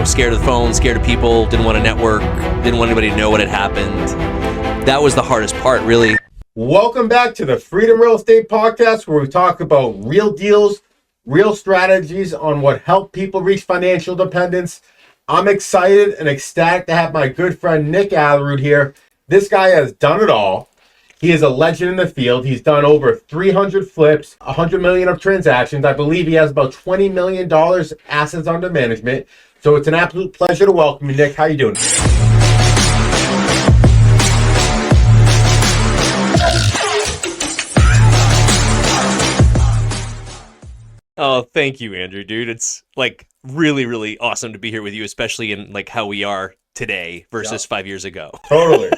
scared of the phone, scared of people, didn't want to network, didn't want anybody to know what had happened. That was the hardest part, really. Welcome back to the Freedom Real Estate Podcast, where we talk about real deals, real strategies on what help people reach financial independence. I'm excited and ecstatic to have my good friend Nick Aalerud here. This guy has done it all. He is a legend in the field. He's done over 300 flips, 100 million of transactions. I believe he has about $20 million assets under management. So it's an absolute pleasure to welcome you, Nick. How you doing? Oh, thank you, Andrew, dude. It's like really, really awesome to be here with you, especially in like how we are today versus 5 years ago. Totally.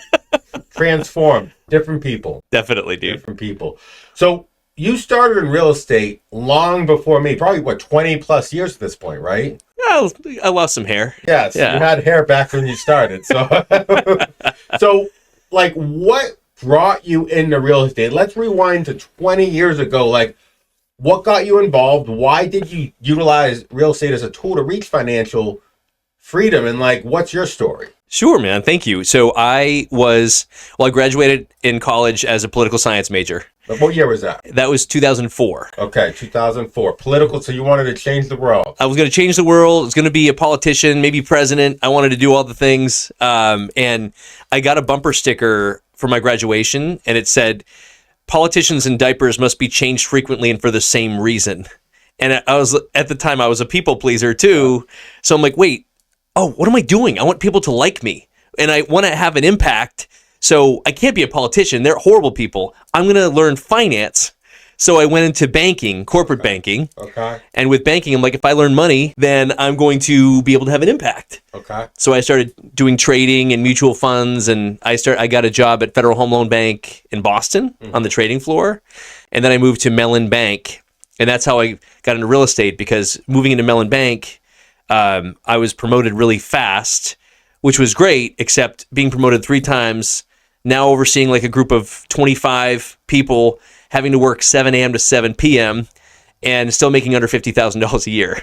Transformed. Different people. Definitely, dude. Different people. So you started in real estate long before me, probably 20 plus years at this point, right? Well, I lost some hair. Yes, yeah. You had hair back when you started. So, like, what brought you into real estate? Let's rewind to 20 years ago. Like, what got you involved? Why did you utilize real estate as a tool to reach financial freedom? And like, what's your story? Sure, man. Thank you. So I graduated in college as a political science major. What year was that? That was 2004. Okay, 2004. Political, so you wanted to change the world. I was going to change the world. I was going to be a politician, maybe president. I wanted to do all the things. And I got a bumper sticker for my graduation, and it said, "Politicians in diapers must be changed frequently and for the same reason." And at the time, I was a people pleaser too. So I'm like, wait, what am I doing? I want people to like me, and I want to have an impact. So I can't be a politician. They're horrible people. I'm going to learn finance. So I went into banking, corporate banking. Okay. And with banking, I'm like, if I learn money, then I'm going to be able to have an impact. Okay. So I started doing trading and mutual funds, and I got a job at Federal Home Loan Bank in Boston on the trading floor. And then I moved to Mellon Bank. And that's how I got into real estate, because moving into Mellon Bank, I was promoted really fast, which was great, except being promoted 3 times, now overseeing like a group of 25 people, having to work 7 a.m. to 7 p.m. and still making under $50,000 a year.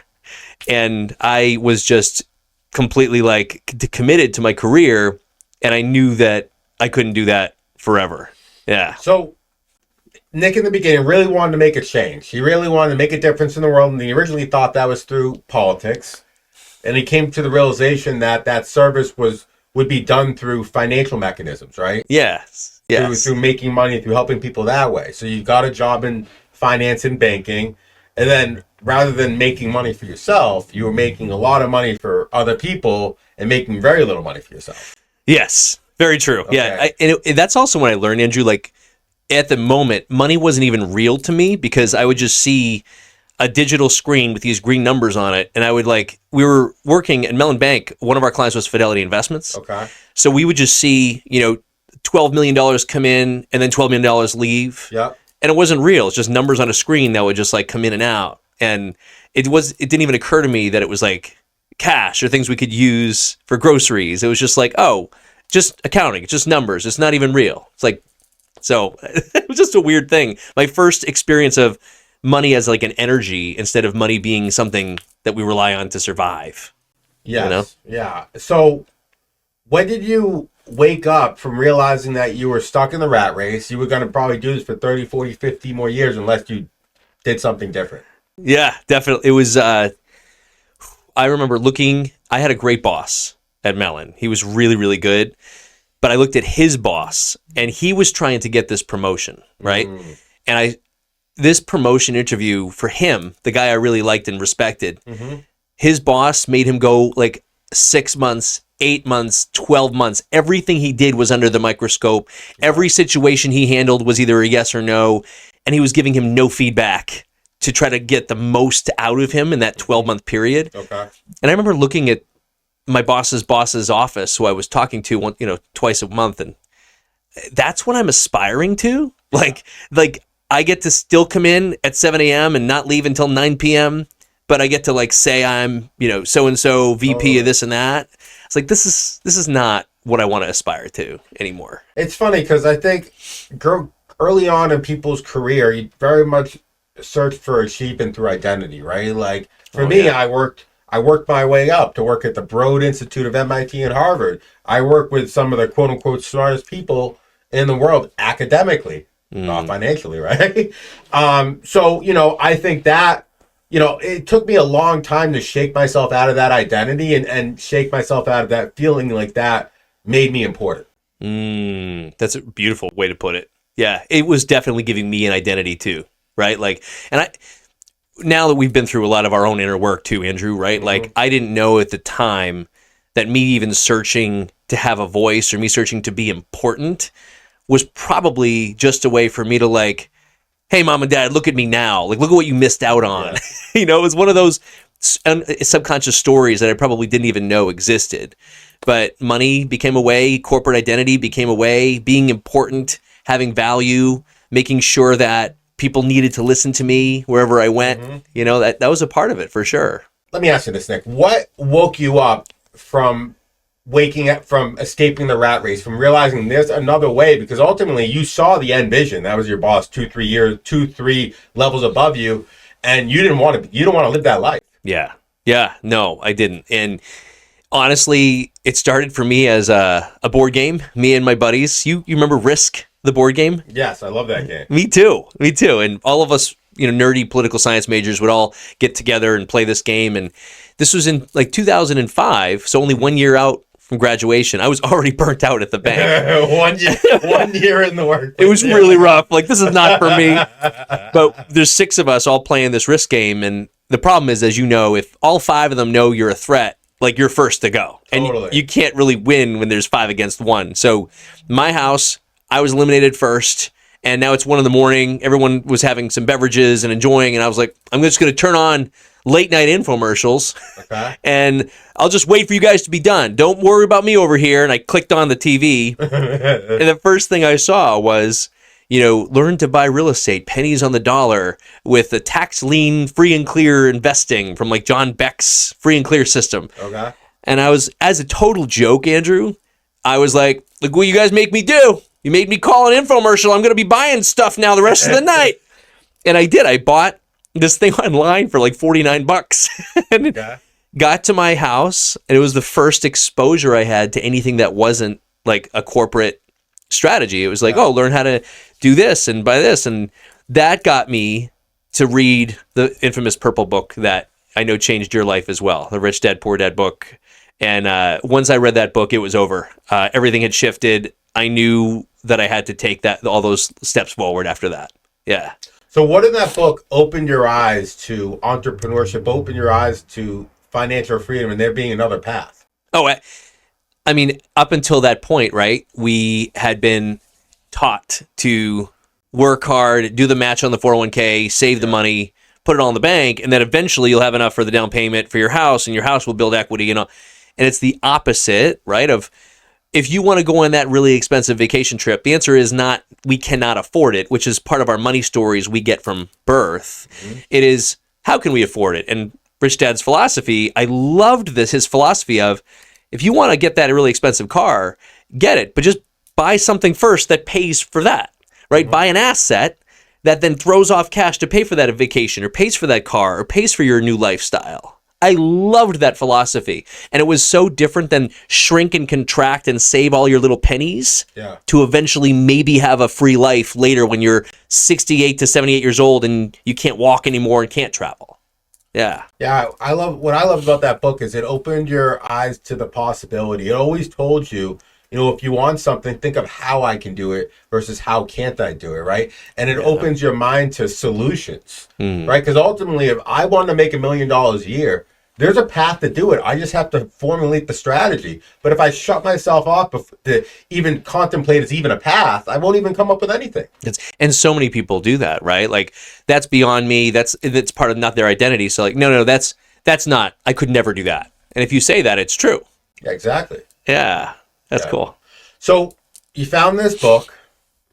And I was just completely like committed to my career, and I knew that I couldn't do that forever. Yeah. So Nick in the beginning really wanted to make a change. He really wanted to make a difference in the world, and he originally thought that was through politics. And he came to the realization that service would be done through financial mechanisms, right? Yes. Through making money, through helping people that way. So you got a job in finance and banking, and then rather than making money for yourself, you were making a lot of money for other people and making very little money for yourself. Yes, very true. Okay. Yeah, that's also when I learned, Andrew, like at the moment, money wasn't even real to me, because I would just see a digital screen with these green numbers on it. And I would we were working at Mellon Bank. One of our clients was Fidelity Investments. Okay. So we would just see, $12 million come in and then $12 million leave. Yeah. And it wasn't real. It's just numbers on a screen that would just like come in and out. And it didn't even occur to me that it was like cash or things we could use for groceries. It was just like, just accounting. It's just numbers. It's not even real. It's like, so it was just a weird thing. My first experience of money as like an energy instead of money being something that we rely on to survive. Yes. Yeah. So when did you wake up from realizing that you were stuck in the rat race? You were going to probably do this for 30, 40, 50 more years unless you did something different. Yeah, definitely. It was, I remember I had a great boss at Mellon. He was really, really good. But I looked at his boss, and he was trying to get this promotion, right? And this promotion interview for him, the guy I really liked and respected, his boss made him go like 6 months, 8 months, 12 months. Everything he did was under the microscope. Every situation he handled was either a yes or no, and he was giving him no feedback to try to get the most out of him in that 12-month period. Okay. And I remember looking at my boss's office, who I was talking to twice a month, and that's what I'm aspiring to. Like I get to still come in at 7 a.m. and not leave until 9 p.m., but I get to like say I'm, so-and-so VP of this and that. It's like, this is not what I want to aspire to anymore. It's funny because I think early on in people's career, you very much search for achievement through identity, right? Like for me, I I worked my way up to work at the Broad Institute of MIT and Harvard. I work with some of the quote unquote smartest people in the world academically, not financially, right? So, I think that, it took me a long time to shake myself out of that identity and shake myself out of that feeling like that made me important. That's a beautiful way to put it. Yeah, it was definitely giving me an identity too, right? Like, now that we've been through a lot of our own inner work too, Andrew, right? Like, I didn't know at the time that me even searching to have a voice or me searching to be important was probably just a way for me to like, hey, mom and dad, look at me now. Like, look at what you missed out on. Yeah. It was one of those subconscious stories that I probably didn't even know existed. But money became a way, corporate identity became a way, being important, having value, making sure that people needed to listen to me wherever I went. That was a part of it for sure. Let me ask you this, Nick. What woke you up from waking up, from escaping the rat race, from realizing there's another way? Because ultimately you saw the end vision. That was your boss 3 levels above you, and you don't want to live that life. Yeah. No, I didn't. And honestly, it started for me as a board game. Me and my buddies. You remember Risk, the board game? Yes, I love that game. Me too. And all of us, nerdy political science majors would all get together and play this game. And this was in like 2005, so only 1 year out from graduation. I was already burnt out at the bank. 1 year in the work. It was really rough. Like, this is not for me. But there's 6 of us all playing this Risk game. And the problem is, as you know, if all 5 of them know you're a threat, like, you're first to go. And totally. You can't really win when there's 5 against 1. So my house, I was eliminated first, and now it's 1 a.m. Everyone was having some beverages and enjoying, and I was like, I'm just going to turn on late night infomercials, and I'll just wait for you guys to be done. Don't worry about me over here. And I clicked on the TV, and the first thing I saw was, learn to buy real estate, pennies on the dollar, with the tax lien free and clear investing from like John Beck's free and clear system. Okay. And I was, as a total joke, Andrew, I was like, look what you guys make me do. You made me call an infomercial. I'm going to be buying stuff now the rest of the night. And I did. I bought this thing online for like $49 and got to my house. And it was the first exposure I had to anything that wasn't like a corporate strategy. It was like, learn how to do this and buy this. And that got me to read the infamous purple book that I know changed your life as well, the Rich Dad, Poor Dad book. And once I read that book, it was over. Everything had shifted. I knew that I had to take all those steps forward after that. Yeah. So what in that book opened your eyes to entrepreneurship, opened your eyes to financial freedom, and there being another path? Oh, I mean, up until that point, right, we had been taught to work hard, do the match on the 401k, save the money, put it all in the bank, and then eventually you'll have enough for the down payment for your house, and your house will build equity, and it's the opposite, right, of if you want to go on that really expensive vacation trip, the answer is not we cannot afford it, which is part of our money stories we get from birth. It is, how can we afford it? And Rich Dad's philosophy, I loved his philosophy of, if you want to get that really expensive car, get it, but just buy something first that pays for that, right? Buy an asset that then throws off cash to pay for that vacation or pays for that car or pays for your new lifestyle. I loved that philosophy. And it was so different than shrink and contract and save all your little pennies to eventually maybe have a free life later when you're 68 to 78 years old and you can't walk anymore and can't travel. Yeah. Yeah. What I love about that book is it opened your eyes to the possibility. It always told you, if you want something, think of how I can do it versus how can't I do it, right? And it opens your mind to solutions, right? Because ultimately, if I want to make $1 million a year, there's a path to do it. I just have to formulate the strategy. But if I shut myself off to even contemplate it's even a path, I won't even come up with anything. And so many people do that, right? Like, that's beyond me. That's part of not their identity. So like, no, that's not, I could never do that. And if you say that, it's true. Yeah, exactly. Yeah. That's cool. So you found this book,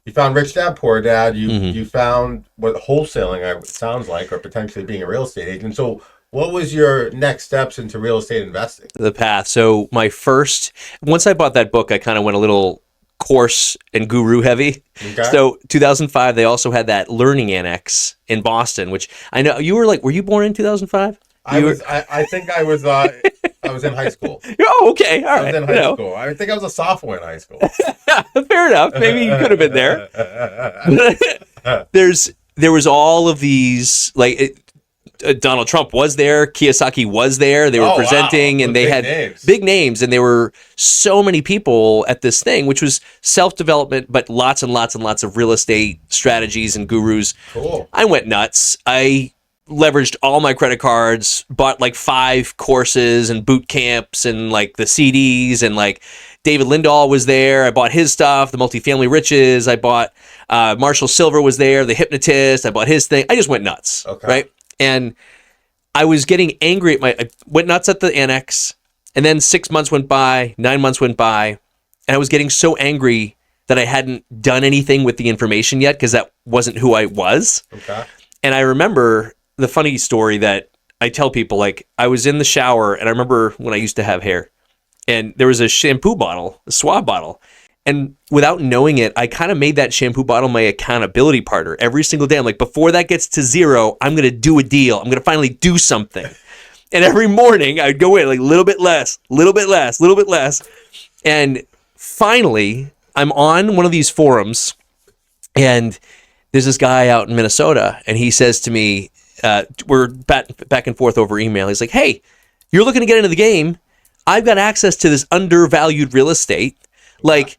you found Rich Dad, Poor Dad, you found what wholesaling sounds like, or potentially being a real estate agent. So what was your next steps into real estate investing? The path. So once I bought that book, I kind of went a little course and guru heavy. Okay. So 2005, they also had that learning annex in Boston, which I know you were you born in 2005? I think I was in high school. Oh, okay. All right. I was in high school. I think I was a sophomore in high school. Fair enough. Maybe you could have been there. There was all of these, like, Donald Trump was there, Kiyosaki was there. They were presenting, and they had big names, and there were so many people at this thing, which was self-development, but lots and lots and lots of real estate strategies and gurus. Cool. I went nuts. I leveraged all my credit cards, bought like 5 courses and boot camps and like the CDs, and like David Lindahl was there. I bought his stuff, the Multifamily Riches. I bought Marshall Silver was there, the hypnotist. I bought his thing. I just went nuts. Okay. Right. And I was getting angry I went nuts at the annex, and then 6 months went by, 9 months went by, and I was getting so angry that I hadn't done anything with the information yet, because that wasn't who I was. Okay. And I remember the funny story that I tell people, like, I was in the shower, and I remember when I used to have hair, and there was a shampoo bottle, a Suave bottle. And without knowing it, I kind of made that shampoo bottle my accountability partner every single day. I'm like, before that gets to 0, I'm going to do a deal. I'm going to finally do something. And every morning I'd go in like a little bit less, little bit less, little bit less. And finally, I'm on one of these forums, and there's this guy out in Minnesota, and he says to me, we're back and forth over email. He's like, hey, you're looking to get into the game. I've got access to this undervalued real estate. Like,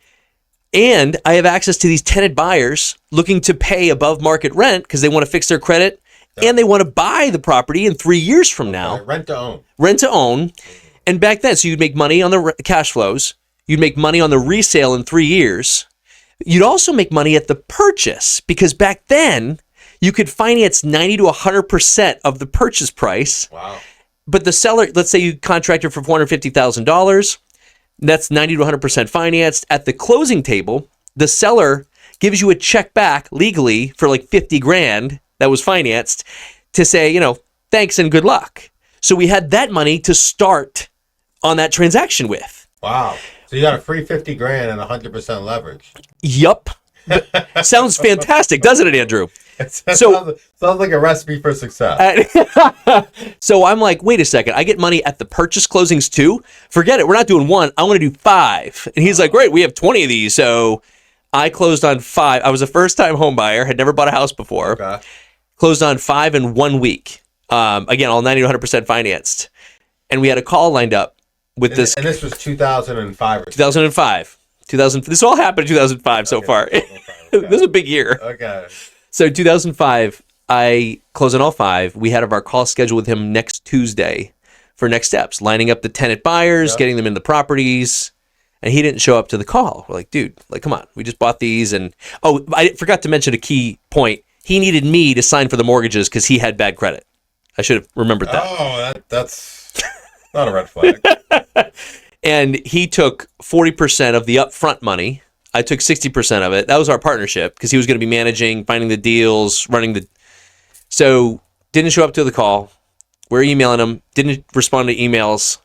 and I have access to these tenant buyers looking to pay above market rent because they want to fix their credit, and they want to buy the property in 3 years from now. Rent to own. Rent to own. And back then, so you'd make money on the cash flows. You'd make money on the resale in 3 years. You'd also make money at the purchase, because back then you could finance 90 to 100% of the purchase price. Wow. But the seller, let's say you contracted for $450,000. That's 90 to 100% financed. At the closing table, the seller gives you a check back legally for like 50 grand that was financed to say, thanks and good luck. So we had that money to start on that transaction with. Wow. So you got a free 50 grand and 100% leverage. Yup. Sounds fantastic, doesn't it, Andrew? Sounds like a recipe for success. So I'm like, wait a second. I get money at the purchase closings too? Forget it. We're not doing 1. I want to do 5. And he's like, great, we have 20 of these. So I closed on 5. I was a first-time home buyer, had never bought a house before. Okay. Closed on 5 in 1 week. Again, all 90 to 100% financed. And we had a call lined up with this. And this was 2005 or 2005. This all happened in 2005 so far. Okay. This is a big year. Okay. So 2005, I closed on all 5. We had our call scheduled with him next Tuesday for next steps, lining up the tenant buyers, getting them in the properties, and he didn't show up to the call. We're like, dude, come on. We just bought these, and I forgot to mention a key point. He needed me to sign for the mortgages because he had bad credit. I should have remembered that. Oh, that's not a red flag. And he took 40% of the upfront money. I took 60% of it. That was our partnership, because he was going to be managing, finding the deals, So didn't show up to the call. We're emailing him. Didn't respond to emails.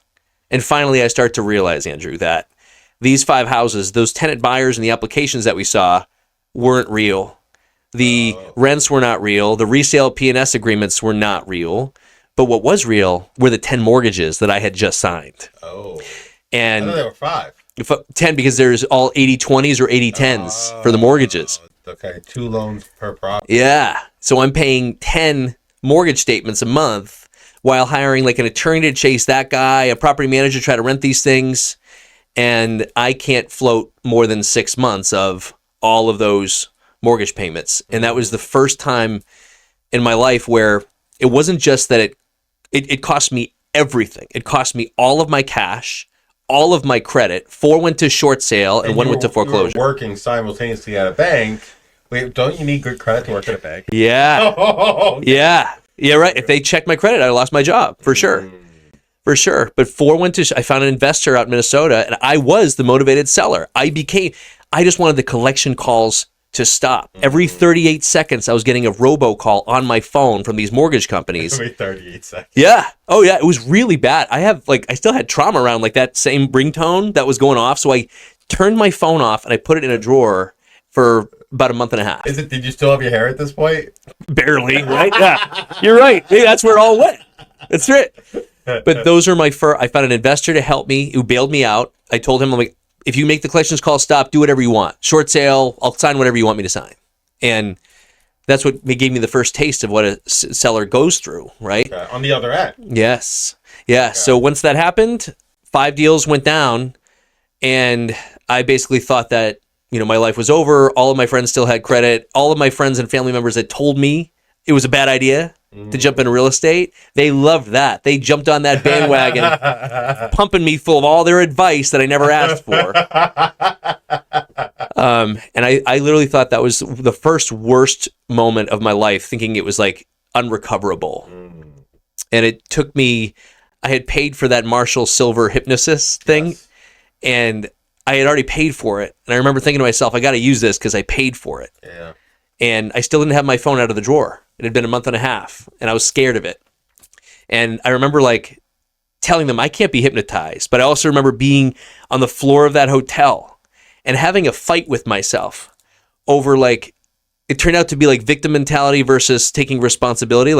And finally, I start to realize, Andrew, that these 5 houses, those tenant buyers and the applications that we saw weren't real. The rents were not real. The resale P&S agreements were not real. But what was real were the 10 mortgages that I had just signed. Oh. And I thought there were 5. 10, because there's all 80/20s or 80/10s for the mortgages. Okay, 2 loans per property. Yeah. So I'm paying 10 mortgage statements a month while hiring like an attorney to chase that guy, a property manager to try to rent these things. And I can't float more than 6 months of all of those mortgage payments. And that was the first time in my life where it wasn't just that it cost me everything. It cost me all of my cash, all of my credit. 4 went to short sale and 1 went to foreclosure. You were working simultaneously at a bank. Wait, don't you need good credit to work at a bank? Yeah. Oh, yeah. Yeah, right. If they checked my credit, I lost my job, for sure. For sure. But 4 went to, I found an investor out in Minnesota, and I was the motivated seller. I just wanted the collection calls to stop. Every 38 seconds, I was getting a robocall on my phone from these mortgage companies. Every 38 seconds. Yeah. Oh, yeah. It was really bad. I still had trauma around like that same ringtone that was going off. So I turned my phone off and I put it in a drawer for about a month and a half. Did you still have your hair at this point? Barely, right? Yeah. You're right. Maybe that's where it all went. That's it. But those are my first. I found an investor to help me who bailed me out. I told him, I'm like, if you make the collections call, stop, do whatever you want. Short sale, I'll sign whatever you want me to sign. And that's what gave me the first taste of what a seller goes through, right? Okay. On the other end. Yes. Yeah. Okay. So once that happened, 5 deals went down, and I basically thought that, my life was over. All of my friends still had credit. All of my friends and family members had told me it was a bad idea to jump into real estate. They loved that. They jumped on that bandwagon, pumping me full of all their advice that I never asked for. And I literally thought that was the first worst moment of my life, thinking it was like unrecoverable. And it took me, I had paid for that Marshall Silver hypnosis thing, and I had already paid for it. And I remember thinking to myself, I got to use this because I paid for it. Yeah. And I still didn't have my phone out of the drawer. It had been a month and a half, and I was scared of it. And I remember telling them I can't be hypnotized, but I also remember being on the floor of that hotel and having a fight with myself over it turned out to be victim mentality versus taking responsibility.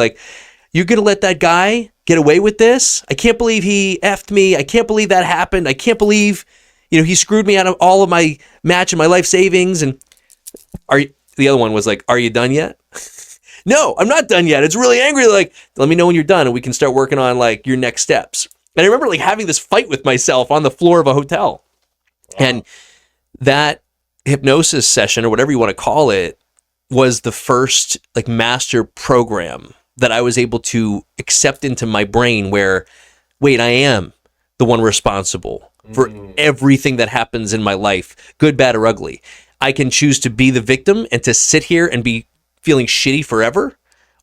You're going to let that guy get away with this? I can't believe he effed me. I can't believe that happened. I can't believe, he screwed me out of all of my match and my life savings. And the other one was are you done yet? No, I'm not done yet. It's really angry. Let me know when you're done and we can start working on your next steps. And I remember having this fight with myself on the floor of a hotel. Wow. And that hypnosis session, or whatever you want to call it, was the first master program that I was able to accept into my brain where, wait, I am the one responsible for everything that happens in my life, good, bad, or ugly. I can choose to be the victim and to sit here and be feeling shitty forever,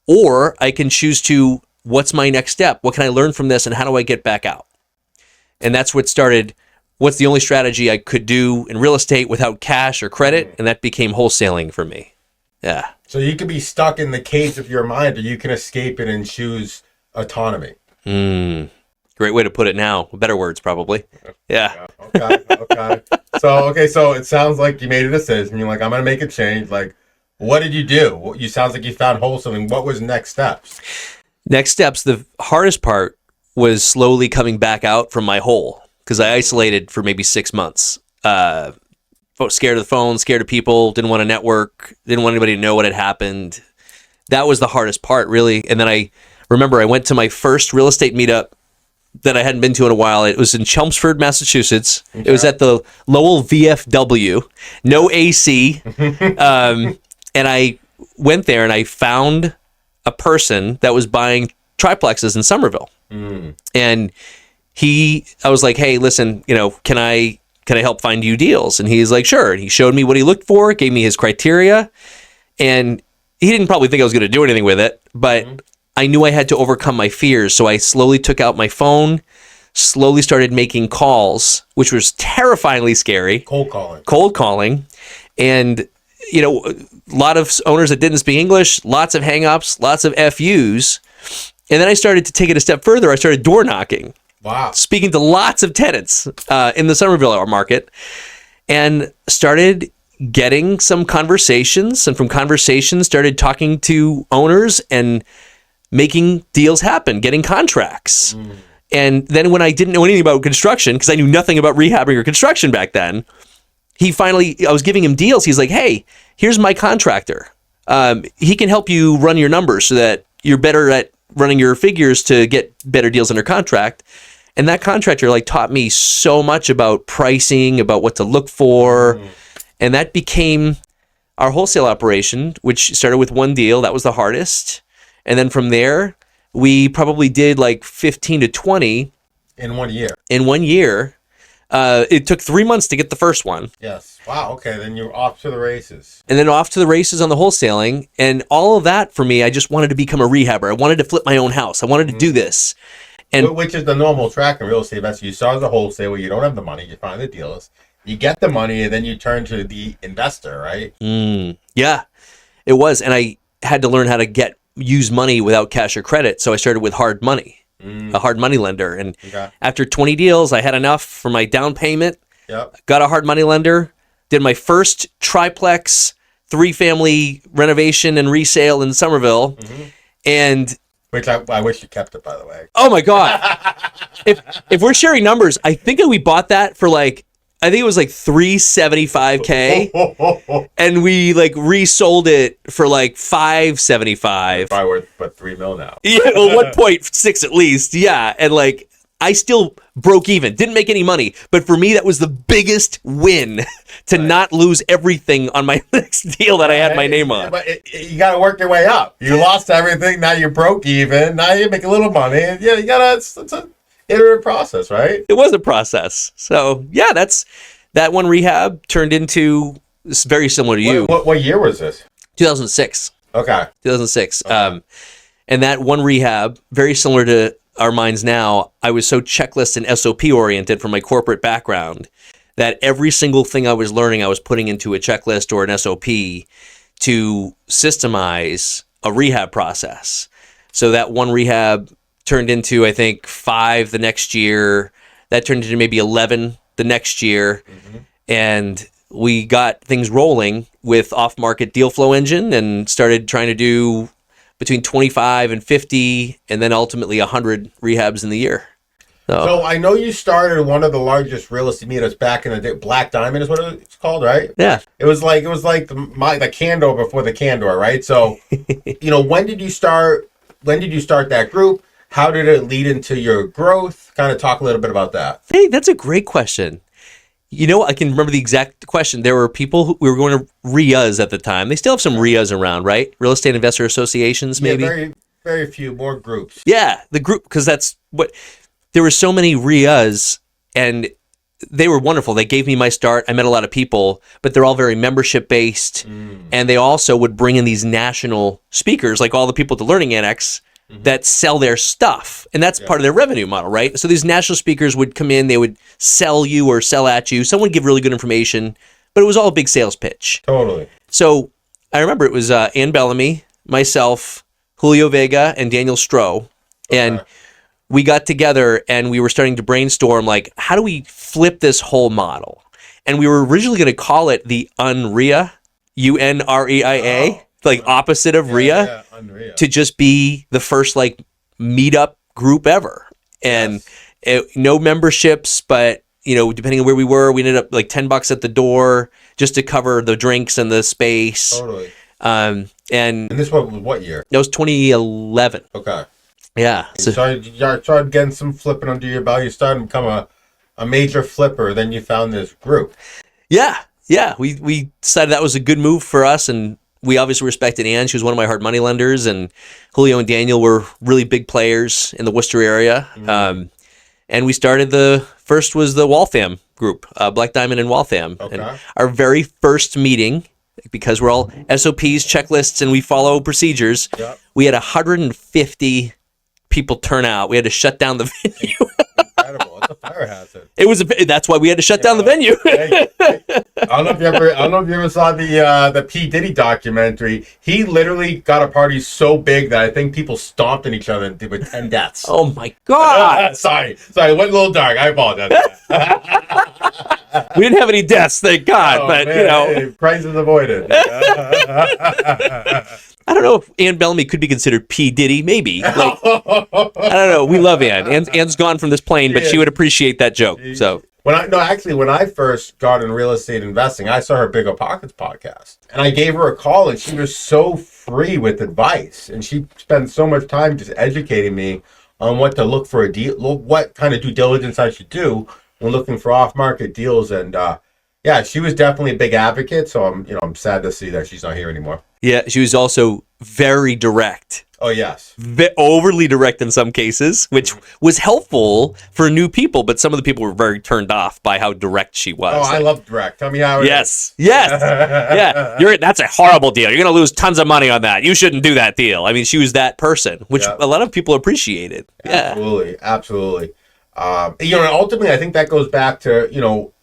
or I can choose to, what's my next step? What can I learn from this, and how do I get back out? And that's what started, what's the only strategy I could do in real estate without cash or credit, and that became wholesaling for me. Yeah. So you could be stuck in the cage of your mind, or you can escape it and choose autonomy. Great way to put it now. Better words, probably. Yeah. Okay. So it sounds like you made a decision. You're I'm going to make a change. What did you do? You sounds like you found wholesaling. What was next steps? Next steps, the hardest part was slowly coming back out from my hole, because I isolated for maybe 6 months. Scared of the phone, scared of people, didn't want to network, didn't want anybody to know what had happened. That was the hardest part, really. And then I remember I went to my first real estate meetup that I hadn't been to in a while. It was in Chelmsford, Massachusetts. Okay. It was at the Lowell VFW, no AC. And I went there and I found a person that was buying triplexes in Somerville. And I was like, hey, listen, can I help find you deals? And he's like, sure. And he showed me what he looked for, gave me his criteria. And he didn't probably think I was going to do anything with it, but I knew I had to overcome my fears. So I slowly took out my phone, slowly started making calls, which was terrifyingly scary. Cold calling. And, a lot of owners that didn't speak English, lots of hang-ups, lots of FUs. And then I started to take it a step further. I started door knocking. Wow. Speaking to lots of tenants in the Somerville market, and started getting some conversations. And from conversations, started talking to owners and making deals happen, getting contracts. And then when I didn't know anything about construction, because I knew nothing about rehabbing or construction back then, I was giving him deals. He's like, hey, here's my contractor. He can help you run your numbers so that you're better at running your figures to get better deals under contract. And that contractor taught me so much about pricing, about what to look for. And that became our wholesale operation, which started with one deal. That was the hardest. And then from there, we probably did 15 to 20. In 1 year. It took 3 months to get the first one. Yes. Wow. Okay. Then you're off to the races. And then off to the races on the wholesaling. And all of that for me, I just wanted to become a rehabber. I wanted to flip my own house. I wanted to do this. And which is the normal track in real estate. That's you start as a wholesaler, you don't have the money, you find the deals, you get the money, and then you turn to the investor, right? Yeah, it was. And I had to learn how to use money without cash or credit. So I started with hard money, a hard money lender. And after 20 deals, I had enough for my down payment. Yep. Got a hard money lender, did my first triplex 3-family renovation and resale in Somerville. And Which I wish you kept it, by the way. Oh my God. If we're sharing numbers, I think we bought that for like, I think it was like $375K, and we like resold it for like $575. Probably worth but $3 million now. Yeah, well, 1.6 at least. Yeah, and like I still broke even, didn't make any money, but for me that was the biggest win to not lose everything on my next deal that I had my name on. But you got to work your way up. You lost everything, now you broke even. Now you make a little money. And yeah, you gotta. It's an iterative process, right? It was a process. So yeah, that one rehab turned into very similar to you. What year was this? 2006. Okay. 2006. Okay. And that one rehab, very similar to our minds now, I was so checklist and SOP oriented from my corporate background that every single thing I was learning, I was putting into a checklist or an SOP to systemize a rehab process. So that one rehab turned into, I think, 5 the next year. That turned into maybe 11 the next year. Mm-hmm. And we got things rolling with off-market deal flow engine and started trying to do between 25 and 50 and then ultimately 100 rehabs in the year. So I know you started one of the largest real estate meetups back in the day. Black Diamond is what it's called, right? Yeah. It was like the Candor before the Candor, right? So, when did you start that group? How did it lead into your growth? Kind of talk a little bit about that. Hey, that's a great question. I can remember the exact question. There were people we were going to RIAs at the time. They still have some RIAs around, right? Real Estate Investor Associations, maybe? Yeah, very, very few more groups. Yeah, the group, because that's what, there were so many RIAs, and they were wonderful. They gave me my start. I met a lot of people, but they're all very membership-based, and they also would bring in these national speakers, like all the people at the Learning Annex, that sell their stuff. And that's part of their revenue model, right? So these national speakers would come in, they would sell you or sell at you. Someone would give really good information, but it was all a big sales pitch. Totally. So I remember it was Ann Bellamy, myself, Julio Vega, and Daniel Stroh. And we got together and we were starting to brainstorm, like, how do we flip this whole model? And we were originally going to call it the UNREIA, UNREIA. Like opposite of RIA, to just be the first like meetup group ever. And no memberships, but depending on where we were, we ended up like $10 at the door just to cover the drinks and the space. Totally. And this was what year? That was 2011. Okay. Yeah. So you started getting some flipping under your belt. You started to become a major flipper. Then you found this group. Yeah. Yeah. We decided that was a good move for us, and we obviously respected Ann. She was one of my hard money lenders, and Julio and Daniel were really big players in the Worcester area. And we started, the first was the Waltham group, Black Diamond and Waltham. Okay. And our very first meeting, because we're all SOPs, checklists, and we follow procedures, we had 150 people turn out. We had to shut down the venue. Incredible. It's a fire hazard. That's why we had to shut down the venue. I don't know if you ever saw the P. Diddy documentary. He literally got a party so big that I think people stomped on each other with 10 deaths. Oh my God. Sorry, it went a little dark. I apologize. We didn't have any deaths, thank God, but hey, crisis avoided. I don't know if Ann Bellamy could be considered P. Diddy. Maybe. Like, I don't know. We love Ann. Ann's gone from this plane, but she would appreciate that joke. So when I first got in real estate investing, I saw her Bigger Pockets podcast, and I gave her a call, and she was so free with advice, and she spent so much time just educating me on what to look for a deal, what kind of due diligence I should do when looking for off-market deals, and she was definitely a big advocate. So I'm sad to see that she's not here anymore. Yeah, she was also very direct. Oh, yes. Overly direct in some cases, which was helpful for new people, but some of the people were very turned off by how direct she was. Oh, I love direct. Tell me how it is. Yeah. That's a horrible deal. You're going to lose tons of money on that. You shouldn't do that deal. I mean, she was that person, which a lot of people appreciated. Absolutely. Ultimately, I think that goes back to,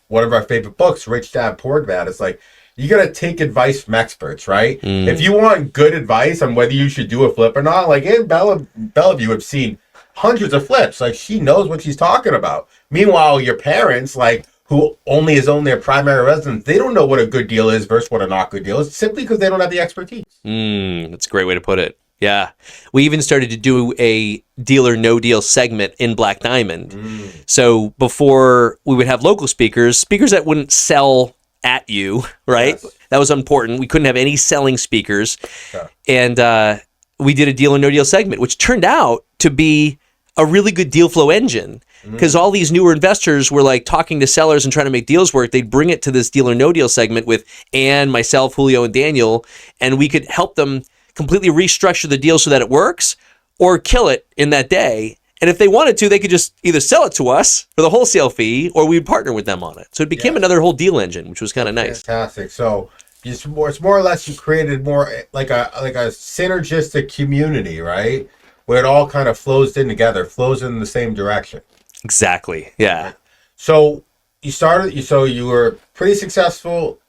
one of our favorite books, Rich Dad, Poor Dad. It's like, you got to take advice from experts, right? If you want good advice on whether you should do a flip or not, like Ann Bellevue have seen hundreds of flips. Like, she knows what she's talking about. Meanwhile, your parents, like, who only has owned their primary residence, they don't know what a good deal is versus what a not good deal is, simply because they don't have the expertise. That's a great way to put it. Yeah. We even started to do a deal or no deal segment in Black Diamond. So before we would have local speakers that wouldn't sell at you, right? Yes. That was important. We couldn't have any selling speakers. Okay. And we did a deal or no deal segment, which turned out to be a really good deal flow engine because all these newer investors were like talking to sellers and trying to make deals work. They'd bring it to this deal or no deal segment with Ann, myself, Julio, and Daniel, and we could help them completely restructure the deal so that it works or kill it in that day. And if they wanted to, they could just either sell it to us for the wholesale fee or we'd partner with them on it. So it became another whole deal engine, which was kind of nice. Fantastic. So it's more or less you created more like a synergistic community, right? Where it all kind of flows in together, flows in the same direction. Exactly. Yeah. So you were pretty successful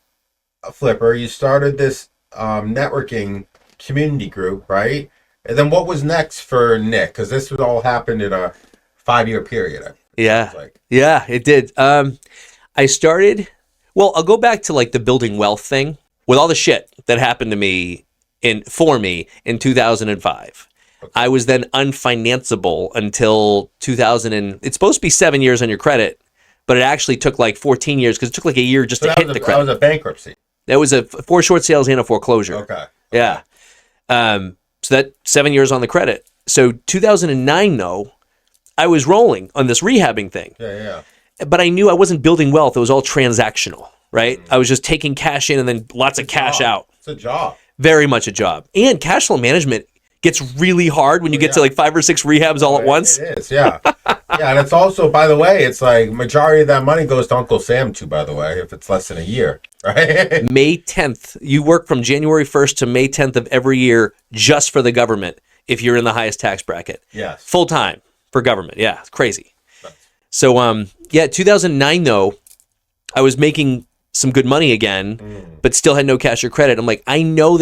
flipper. You started this networking community group, right? And then what was next for Nick? Because this would all happen in a 5-year period. Yeah. Yeah, it did. I started, well, I'll go back to like the building wealth thing with all the shit that happened to me in 2005. I was then unfinanceable until 2000 and it's supposed to be 7 years on your credit, but it actually took like 14 years because it took like a year just to hit the credit. That was a bankruptcy. That was 4 short sales and a foreclosure. Okay. Yeah. So that 7 years on the credit. So 2009 though, I was rolling on this rehabbing thing. Yeah. But I knew I wasn't building wealth. It was all transactional, right? I was just taking cash in and then lots of cash out. It's a job. Very much a job. And cash flow management gets really hard when you get to like 5 or 6 rehabs all at once. It is, yeah. Yeah, and it's also, by the way, it's like majority of that money goes to Uncle Sam too, by the way, if it's less than a year, right? May 10th, you work from January 1st to May 10th of every year just for the government if you're in the highest tax bracket. Yes. Full time for government. Yeah, it's crazy. So, 2009 though, I was making some good money again, but still had no cash or credit. I'm like, I know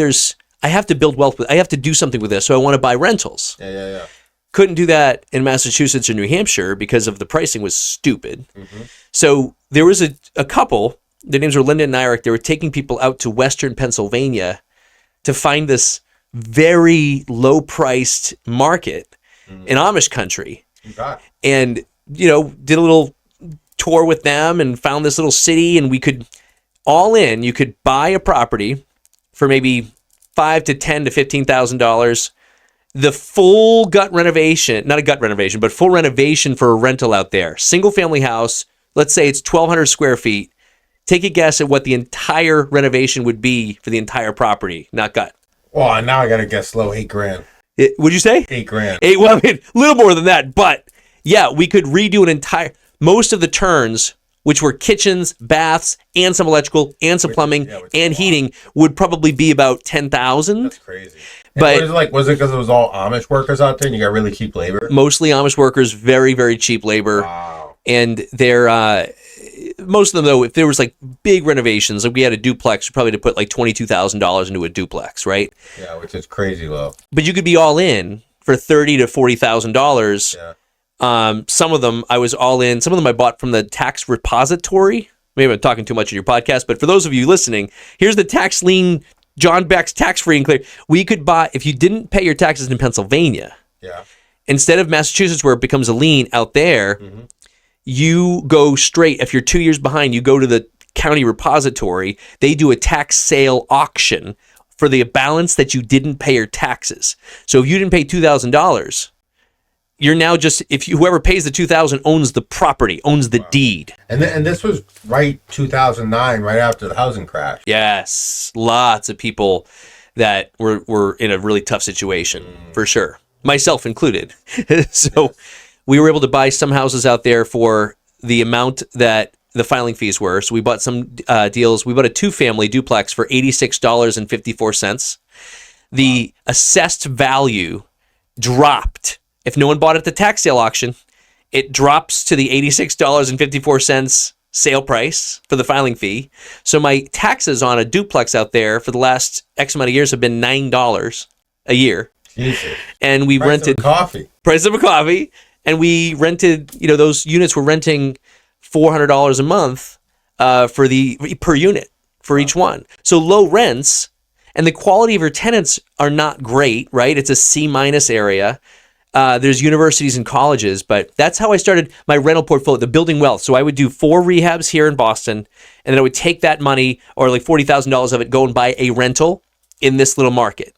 I have to build wealth. I have to do something with this. So I want to buy rentals. Yeah. Couldn't do that in Massachusetts or New Hampshire because of the pricing was stupid. So there was a couple, their names were Linda and Nyrick. They were taking people out to Western Pennsylvania to find this very low priced market in Amish country. And, did a little tour with them and found this little city and we could you could buy a property for maybe $5,000 to $10,000 to $15,000. The full gut renovation, not a gut renovation, but full renovation for a rental out there. Single family house, let's say it's 1,200 square feet. Take a guess at what the entire renovation would be for the entire property, not gut. Well, now I got to guess low, $8,000. Would you say? $8,000. Well, I mean, a little more than that, but yeah, we could redo most of the turns, which were kitchens, baths, and some electrical, and some plumbing, and heating, would probably be about $10,000. That's crazy. But was it because it was all Amish workers out there and you got really cheap labor? Mostly Amish workers, very, very cheap labor. Wow. And they're, most of them though, if there was like big renovations, like we had a duplex, you probably had to put like $22,000 into a duplex, right? Yeah, which is crazy low. But you could be all in for $30,000 to $40,000. Yeah. Some of them I was all in. Some of them I bought from the tax repository. Maybe I'm talking too much in your podcast, but for those of you listening, here's the tax lien, John Beck's tax free and clear. We could buy, if you didn't pay your taxes in Pennsylvania, instead of Massachusetts where it becomes a lien out there, you go straight. If you're 2 years behind, you go to the county repository. They do a tax sale auction for the balance that you didn't pay your taxes. So if you didn't pay $2,000, you're now whoever pays the $2,000 owns the property, owns the deed. And this was right 2009, right after the housing crash. Yes, lots of people that were in a really tough situation for sure, myself included. So we were able to buy some houses out there for the amount that the filing fees were. So we bought some deals. We bought a 2-family duplex for $86.54. The assessed value dropped. If no one bought it at the tax sale auction, it drops to the $86.54 sale price for the filing fee. So my taxes on a duplex out there for the last X amount of years have been $9 a year. Jesus. And we rented price of a coffee. And we rented, those units were renting $400 a month per unit for each one. So low rents. and the quality of your tenants are not great, right? It's a C- area. There's universities and colleges, but that's how I started my rental portfolio, the building wealth. So I would do 4 rehabs here in Boston, and then I would take that money, or like $40,000 of it, go and buy a rental in this little market.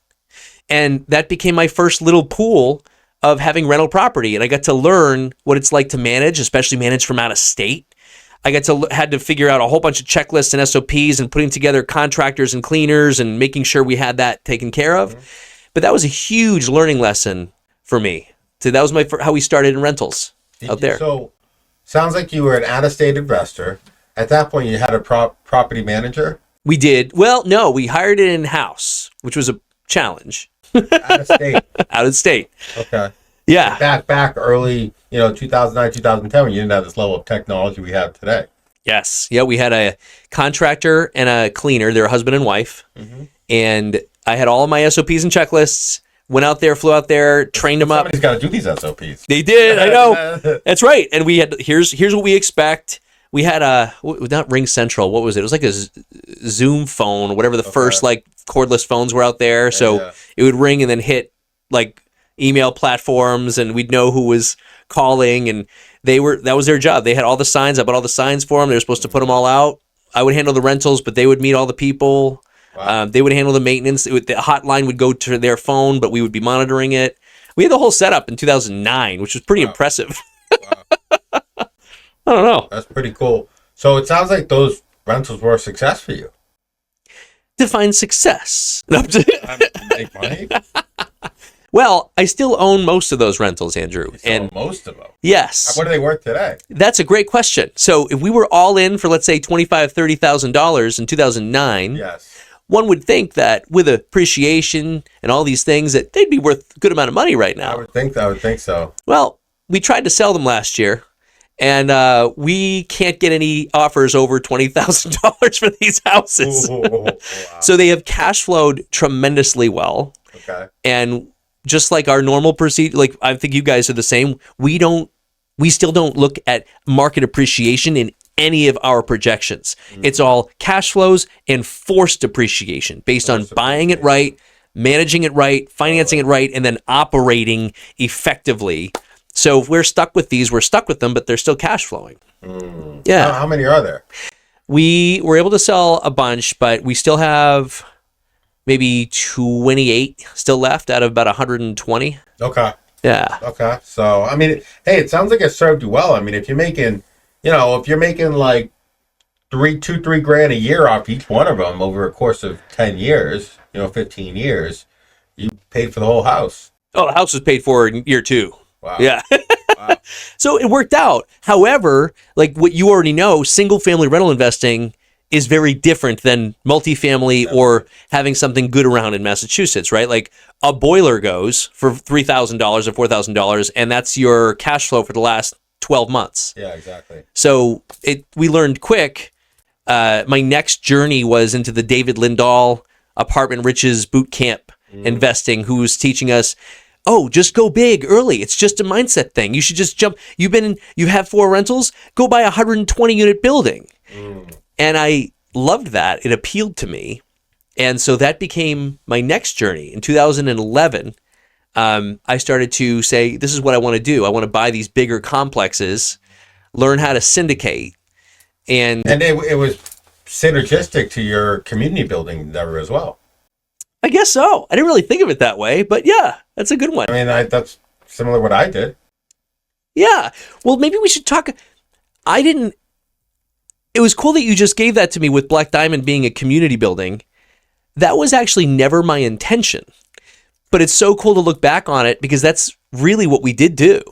And that became my first little pool of having rental property. And I got to learn what it's like to manage, especially manage from out of state. I had to figure out a whole bunch of checklists and SOPs and putting together contractors and cleaners and making sure we had that taken care of. But that was a huge learning lesson for me. So that was how we started in rentals out there. So sounds like you were an out-of-state investor. At that point, you had a property manager? We did. Well, no, we hired it in-house, which was a challenge. Out of state. Out of state. Okay. Yeah. Back early, 2009, 2010, when you didn't have this level of technology we have today. Yes. Yeah, we had a contractor and a cleaner. They're a husband and wife. Mm-hmm. And I had all of my SOPs and checklists. Went out there, flew out there, trained them up. Somebody's got to do these SOPs. They did. I know. That's right. And we had, here's what we expect. We had not Ring Central. What was it? It was like a Zoom phone or whatever the first like cordless phones were out there. So it would ring and then hit like email platforms, and we'd know who was calling, and that was their job. They had all the signs. I bought all the signs for them. They were supposed to put them all out. I would handle the rentals, but they would meet all the people. Wow. They would handle the maintenance. The hotline would go to their phone, but we would be monitoring it. We had the whole setup in 2009, which was pretty impressive. Wow. I don't know. That's pretty cool. So it sounds like those rentals were a success for you. Define success. Make money? Well, I still own most of those rentals, Andrew. You still own most of them? Yes. What are they worth today? That's a great question. So if we were all in for, let's say, $25,000, $30,000 in 2009, yes, one would think that with appreciation and all these things that they'd be worth a good amount of money right now. I would think so. Well, we tried to sell them last year, and we can't get any offers over $20,000 for these houses. Ooh, wow. So they have cash flowed tremendously well. Okay. And just like our normal procedure, like I think you guys are the same, we still don't look at market appreciation in any of our projections. It's all cash flows and forced appreciation based on buying it right, managing it right, financing it right, and then operating effectively. So if we're stuck with these, we're stuck with them, but they're still cash flowing. Yeah. How many are there? We were able to sell a bunch, but we still have maybe 28 still left out of about 120. Okay. Yeah. Okay. So, I mean, hey, it sounds like it served you well. I mean, if you're making like $3 grand a year off each one of them over a course of 10 years, 15 years, you paid for the whole house. Oh, the house was paid for in year 2. Wow. Yeah. Wow. So it worked out. However, like what you already know, single family rental investing is very different than multifamily or having something good around in Massachusetts, right? Like a boiler goes for $3,000 or $4,000, and that's your cash flow for the last 12 months. Yeah, exactly. So we learned quick. My next journey was into the David Lindahl Apartment Riches boot camp investing, who was teaching us, just go big early. It's just a mindset thing. You should just jump. You have 4 rentals, go buy a 120 unit building. And I loved that. It appealed to me. And so that became my next journey. In 2011, I started to say, this is what I want to do. I want to buy these bigger complexes, learn how to syndicate. And it was synergistic to your community building endeavor as well. I guess so. I didn't really think of it that way, but yeah, that's a good one. I mean, that's similar to what I did. Yeah. Well, maybe we should talk. It was cool that you just gave that to me with Black Diamond being a community building. That was actually never my intention. But it's so cool to look back on it because that's really what we did do.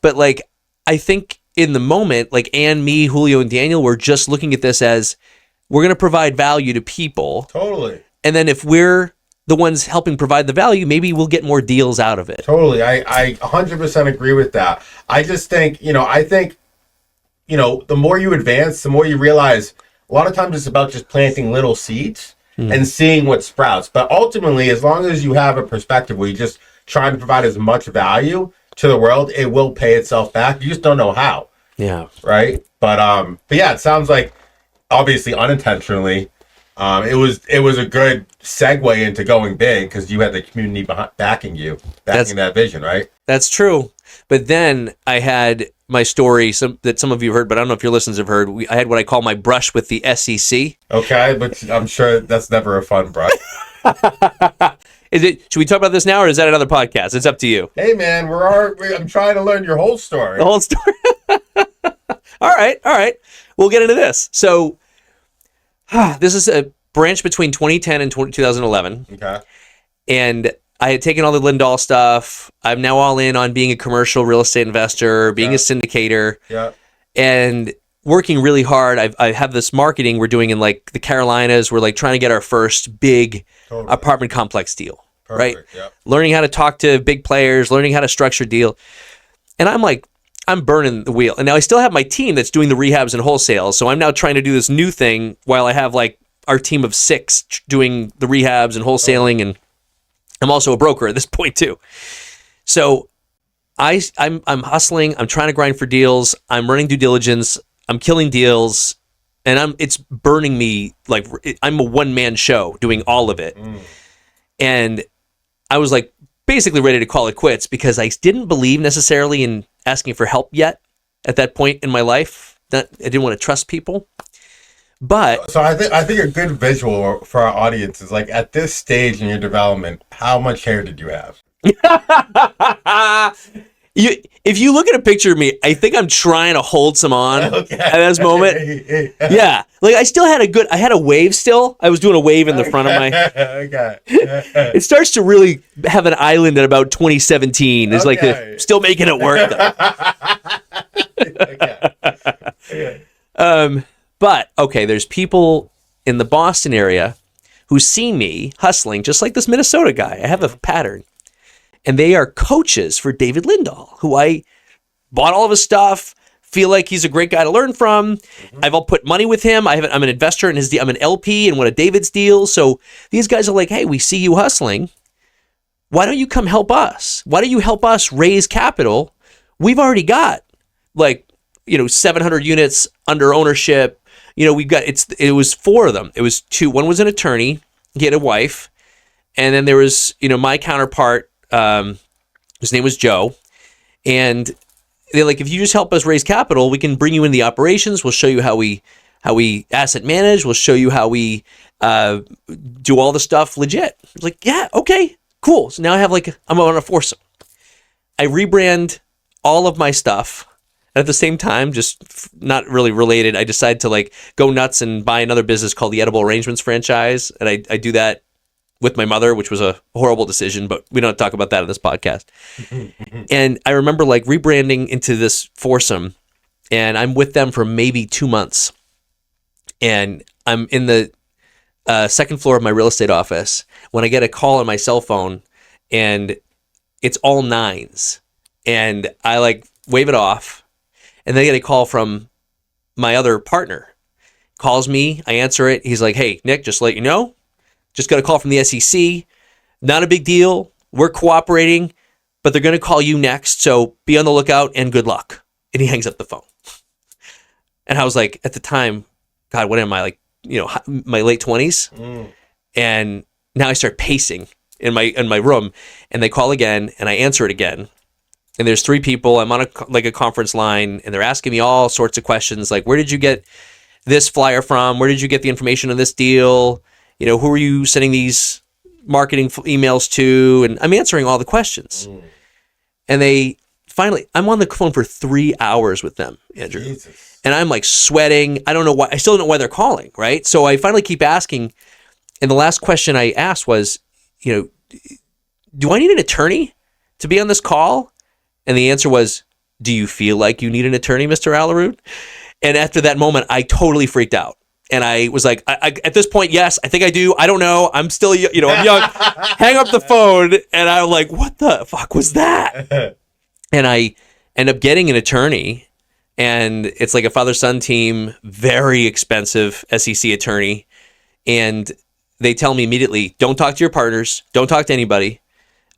But like, I think in the moment, like Ann, me, Julio, and Daniel were just looking at this as we're going to provide value to people. Totally. And then if we're the ones helping provide the value, maybe we'll get more deals out of it. Totally. I 100% agree with that. I just think, the more you advance, the more you realize a lot of times it's about just planting little seeds and seeing what sprouts. But ultimately, as long as you have a perspective where you just try to provide as much value to the world, it will pay itself back. You just don't know how. Yeah. Right. But yeah, it sounds like obviously unintentionally, it was a good segue into going big because you had the community backing that vision, right? That's true. But then I had my story that some of you heard, but I don't know if your listeners have heard. I had what I call my brush with the SEC. Okay, but I'm sure that's never a fun brush. Should we talk about this now, or is that another podcast? It's up to you. Hey, man, I'm trying to learn your whole story. The whole story. All right. We'll get into this. So, this is a branch between 2010 and 2011. Okay. And I had taken all the Lindahl stuff. I'm now all in on being a commercial real estate investor, being a syndicator, and working really hard. I have this marketing we're doing in like the Carolinas. We're like trying to get our first big apartment complex deal. Perfect, right? Yep. Learning how to talk to big players, learning how to structure deal. And I'm burning the wheel. And now I still have my team that's doing the rehabs and wholesale. So I'm now trying to do this new thing while I have like our team of 6 doing the rehabs and wholesaling. And I'm also a broker at this point too. So I'm hustling. I'm trying to grind for deals. I'm running due diligence. I'm killing deals. And it's burning me. Like I'm a one-man show doing all of it. And I was like basically ready to call it quits because I didn't believe necessarily in asking for help yet at that point in my life. I didn't want to trust people. But so I think a good visual for our audience is like at this stage in your development, how much hair did you have? If you look at a picture of me, I think I'm trying to hold some on at this moment. Yeah. Like I had a wave still. I was doing a wave in the front of my... It starts to really have an island at about 2017. It's like still making it work. But, there's people in the Boston area who see me hustling just like this Minnesota guy. I have a pattern. And they are coaches for David Lindahl, who I bought all of his stuff, feel like he's a great guy to learn from. I've all put money with him. I'm an investor in his deal. I'm an LP in one of David's deals. So these guys are like, hey, we see you hustling. Why don't you come help us? Why don't you help us raise capital? We've already got 700 units under ownership. It was 4 of them. It was 2. One was an attorney. He had a wife. And then there was, my counterpart. His name was Joe, and they're like, if you just help us raise capital, we can bring you in the operations. We'll show you how we asset manage. We'll show you how we do all the stuff legit. I was like, yeah, okay, cool. So now I have I'm on a foursome. I rebrand all of my stuff. And at the same time, just not really related, I decided to go nuts and buy another business called the Edible Arrangements franchise, and I do that with my mother, which was a horrible decision, but we don't talk about that in this podcast. And I remember rebranding into this foursome, and I'm with them for maybe 2 months. And I'm in the second floor of my real estate office when I get a call on my cell phone, and it's all 9s. And I wave it off, and then I get a call from my other partner. Calls me, I answer it. He's like, hey, Nick, just to let you know, just got a call from the SEC. Not a big deal. We're cooperating, but they're going to call you next. So be on the lookout and good luck. And he hangs up the phone. And I was like, at the time, God, what am I, my late 20s? And now I start pacing in my room, and they call again, and I answer it again. And there's 3 people. I'm on a conference line, and they're asking me all sorts of questions, like, where did you get this flyer from? Where did you get the information on this deal? Who are you sending these marketing emails to? And I'm answering all the questions. And I'm on the phone for 3 hours with them, Andrew. Jesus. And I'm sweating. I don't know why. I still don't know why they're calling, right? So I finally keep asking. And the last question I asked was, do I need an attorney to be on this call? And the answer was, do you feel like you need an attorney, Mr. Aalerud? And after that moment, I totally freaked out. And I was like, I at this point, yes, I think I do. I don't know. I'm still, I'm young. Hang up the phone. And I'm like, what the fuck was that? And I end up getting an attorney. And it's like a father-son team, very expensive SEC attorney. And they tell me immediately, don't talk to your partners. Don't talk to anybody.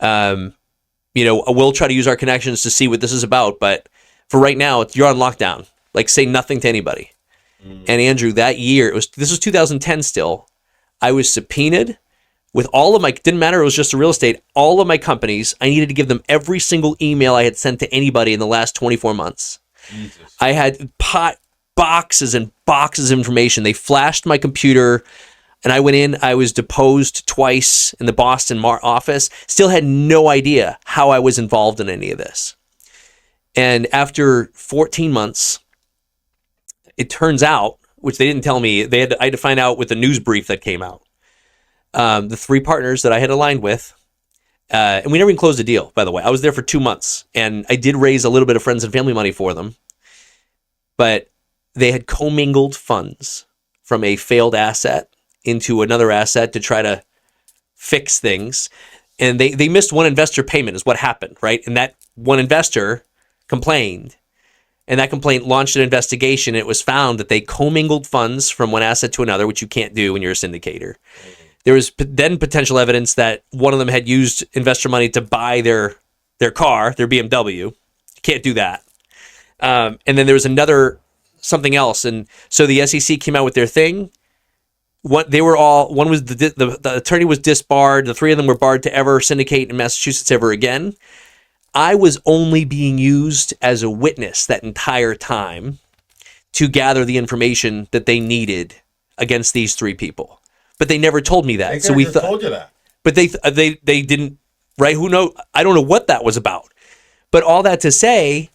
We'll try to use our connections to see what this is about. But for right now, you're on lockdown. Say nothing to anybody. And Andrew, that year, this was 2010 still, I was subpoenaed with all of my, didn't matter, it was just a real estate, all of my companies, I needed to give them every single email I had sent to anybody in the last 24 months. Jesus. I had boxes and boxes of information. They flashed my computer, and I went in. I was deposed twice in the Boston office. Still had no idea how I was involved in any of this. And after 14 months, it turns out, which they didn't tell me, I had to find out with the news brief that came out. The 3 partners that I had aligned with, and we never even closed a deal, by the way. I was there for 2 months, and I did raise a little bit of friends and family money for them, but they had commingled funds from a failed asset into another asset to try to fix things, and they missed one investor payment is what happened, right? And that one investor complained, and that complaint launched an investigation. It was found that they commingled funds from one asset to another, which you can't do when you're a syndicator. There was then potential evidence that one of them had used investor money to buy their car, their BMW. You can't do that. And then there was something else. And so the SEC came out with their thing. One was the attorney was disbarred. The 3 of them were barred to ever syndicate in Massachusetts ever again. I was only being used as a witness that entire time to gather the information that they needed against these 3 people. But they never told me that. They so we told you that. But they didn't, right? Who knows? I don't know what that was about. But all that to say,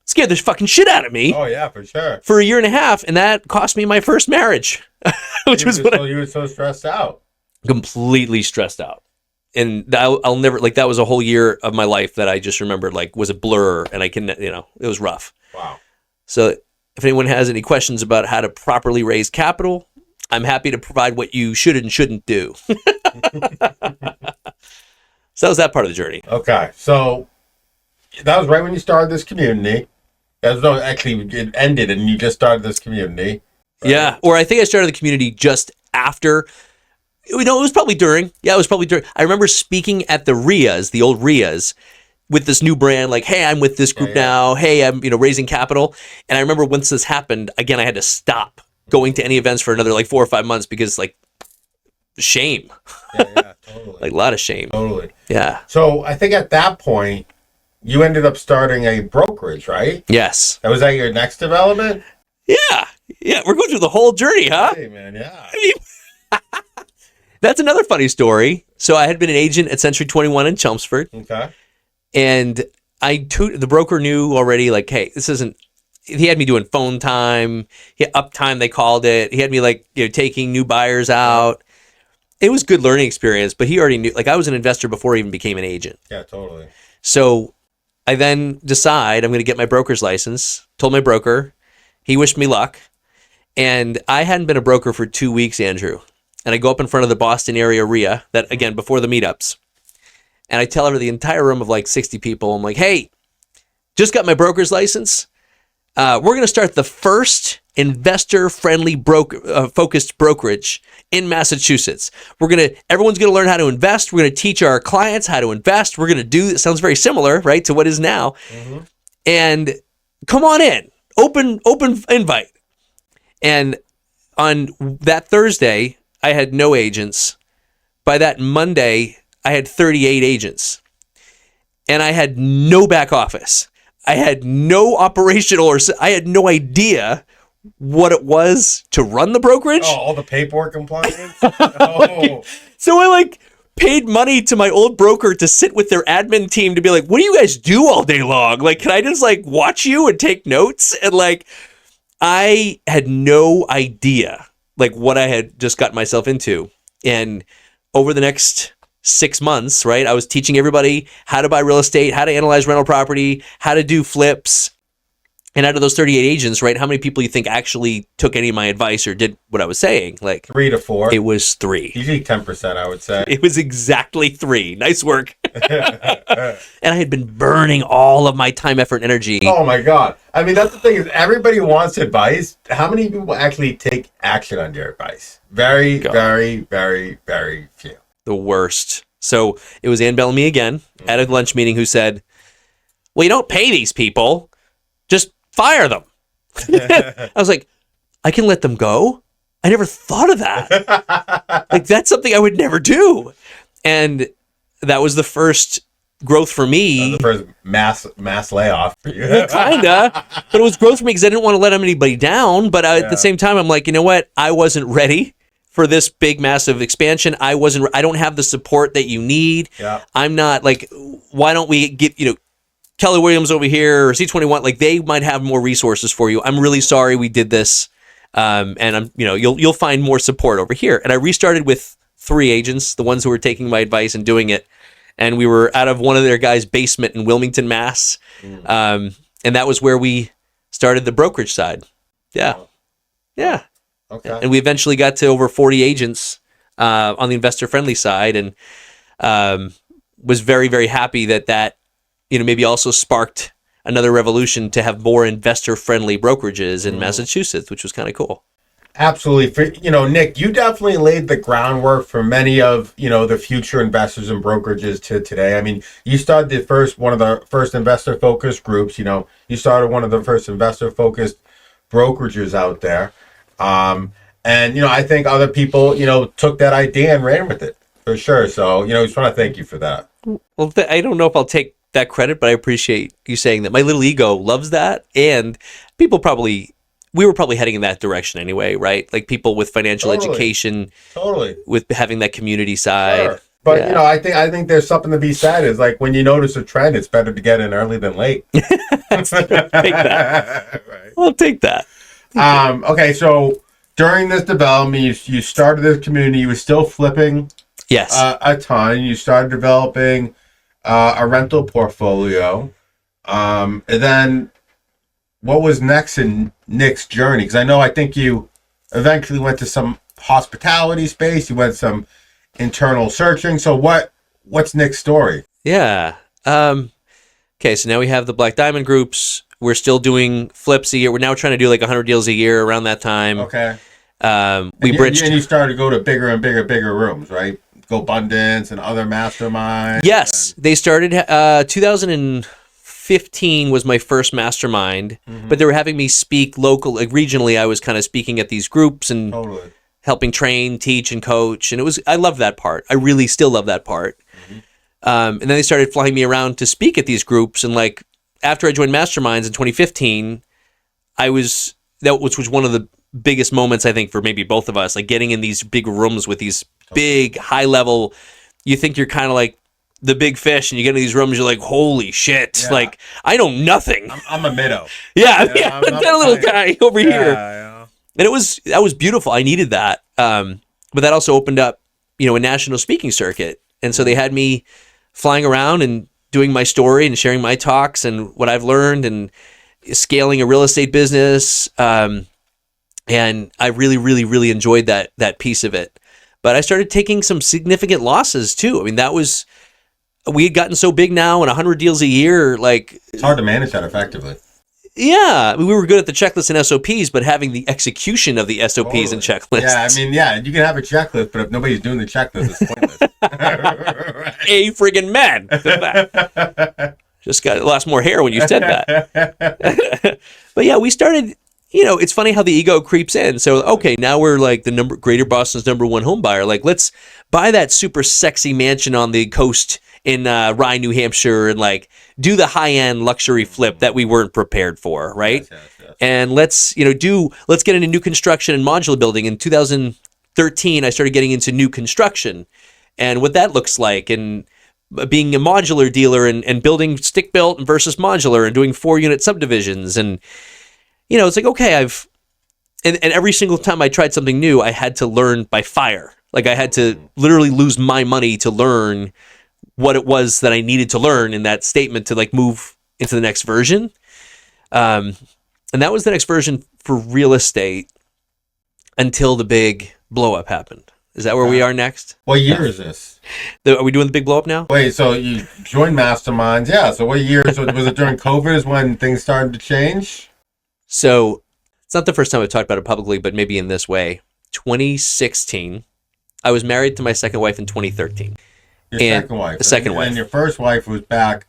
scared the fucking shit out of me. Oh yeah, for sure. For a year and a half, and that cost me my first marriage, which was what you were so stressed out. Completely stressed out, and I'll never that was a whole year of my life that I just remembered was a blur, and it was rough. Wow. So if anyone has any questions about how to properly raise capital, I'm happy to provide what you should and shouldn't do. So that was that part of the journey. Okay, so that was right when you started this community. It ended and you just started this community. Right? Yeah, or I think I started the community just after. It was probably during. Yeah, it was probably during. I remember speaking at the RIAs, the old RIAs, with this new brand, hey, I'm with this group now. Hey, I'm raising capital. And I remember once this happened, again, I had to stop going to any events for another 4 or 5 months because shame. Yeah, totally. A lot of shame. Totally. Yeah. So I think at that point, you ended up starting a brokerage, right? Yes. Was that your next development? Yeah. Yeah. We're going through the whole journey, huh? Hey, man, yeah. That's another funny story. So I had been an agent at Century 21 in Chelmsford. Okay. And the broker knew already, hey, this isn't, he had me doing phone time, uptime, they called it. He had me taking new buyers out. It was good learning experience, but he already knew, I was an investor before I even became an agent. Yeah, totally. So I then decide I'm going to get my broker's license, told my broker, he wished me luck. And I hadn't been a broker for 2 weeks, Andrew. And I go up in front of the Boston area RIA, that again, before the meetups. And I tell the entire room of 60 people, I'm like, hey, just got my broker's license. We're going to start the first investor-friendly focused brokerage in Massachusetts. Everyone's going to learn how to invest. We're going to teach our clients how to invest. We're going to do, it sounds very similar, right, to what is now. Mm-hmm. And come on in, open invite. And on that Thursday, I had no agents. By that Monday, I had 38 agents. And I had no back office. I had no operational I had no idea what it was to run the brokerage. Oh, all the paperwork compliance? Oh. So I paid money to my old broker to sit with their admin team to be what do you guys do all day long? Can I just watch you and take notes? And I had no idea what I had just got myself into. And over the next 6 months, right, I was teaching everybody how to buy real estate, how to analyze rental property, how to do flips. And out of those 38 agents, right, how many people you think actually took any of my advice or did what I was saying? 3 to 4. It was 3. Usually 10%, I would say. It was exactly 3. Nice work. And I had been burning all of my time, effort, and energy. Oh my God. I mean, that's the thing is everybody wants advice. How many people actually take action on your advice? Very, very, very, very few. The worst. So it was Ann Bellamy again at a lunch meeting who said, well, you don't pay these people. Just fire them. I was like, I can let them go. I never thought of that. Like, that's something I would never do. And that was the first growth for me. The first mass layoff for you. Well, kinda, but it was growth for me because I didn't want to let anybody down. But at the same time, I'm like, you know what? I wasn't ready for this big, massive expansion. I don't have the support that you need. Yeah. I'm not like, why don't we get, Keller Williams over here or C21? Like, they might have more resources for you. I'm really sorry we did this. And I'm, you'll find more support over here. And I restarted with 3 agents, the ones who were taking my advice and doing it. And we were out of one of their guys' basement in Wilmington, Mass. And that was where we started the brokerage side. Yeah. Yeah. Okay. And we eventually got to over 40 agents on the investor-friendly side, and was very, very happy that maybe also sparked another revolution to have more investor-friendly brokerages in Massachusetts, which was kind of cool. Absolutely. Nick, you definitely laid the groundwork for many of, the future investors and brokerages to today. I mean, you started one of the first investor-focused groups. You started one of the first investor-focused brokerages out there. And, I think other people, took that idea and ran with it for sure. So, I just want to thank you for that. Well, I don't know if I'll take that credit, but I appreciate you saying that. My little ego loves that. And we were probably heading in that direction anyway, right? Like, people with financial education, with having that community side. Sure. But I think there's something to be said. Is like, when you notice a trend, it's better to get in early than late. Take that. Right. I'll take that. Okay, so during this development, you started this community. You were still flipping, yes, a ton. You started developing a rental portfolio, and then what was next in Nick's journey? Because I think you eventually went to some hospitality space. You went some internal searching. So what's Nick's story? Yeah. Okay, so now we have the Black Diamond groups. We're still doing flips a year. We're now trying to do like 100 deals a year around that time. Okay. Bridged. And you started to go to bigger and bigger rooms, right? Go Abundance and other masterminds. Yes, they started 2015 was my first mastermind, but they were having me speak local, like regionally. I was kind of speaking at these groups and helping train, teach, and coach, and I love that part. I really still love that part. And then they started flying me around to speak at these groups, and like after I joined masterminds in 2015, which was one of the biggest moments I think for maybe both of us, like getting in these big rooms with these big high level. You think you're kind of like the big fish, and you get in these rooms, you're like, holy shit! Yeah. Like, I know nothing. I'm a minnow. I'm that little guy over here. Yeah. And that was beautiful. I needed that, but that also opened up, a national speaking circuit, and so they had me flying around and doing my story and sharing my talks and what I've learned and scaling a real estate business. And I really, really, really enjoyed that piece of it. But I started taking some significant losses too. I mean, we had gotten so big now, and 100 deals a year, like, it's hard to manage that effectively. Yeah, we were good at the checklists and SOPs, but having the execution of the SOPs and checklists. Yeah, you can have a checklist, but if nobody's doing the checklist, it's pointless. A friggin' man. Just lost more hair when you said that. But yeah, we started. It's funny how the ego creeps in. So, okay, now we're like Greater Boston's #1 home buyer. Like, let's buy that super sexy mansion on the coast in Rye, New Hampshire, and like do the high-end luxury flip that we weren't prepared for, right? Yes. And let's get into new construction and modular building. In 2013, I started getting into new construction and what that looks like, and being a modular dealer and building stick-built versus modular and doing 4-unit subdivisions. And it's like, okay, and every single time I tried something new, I had to learn by fire. Like, I had to literally lose my money to learn what it was that I needed to learn in that statement to like move into the next version. And that was the next version for real estate until the big blow up happened. Is that where we are next? What year is this? Are we doing the big blow up now? Wait, so you joined Masterminds. Yeah. So what year? So was it during COVID is when things started to change? So it's not the first time I've talked about it publicly, but maybe in this way. 2016, I was married to my second wife in 2013. Your second wife. The second wife. And your first wife was back.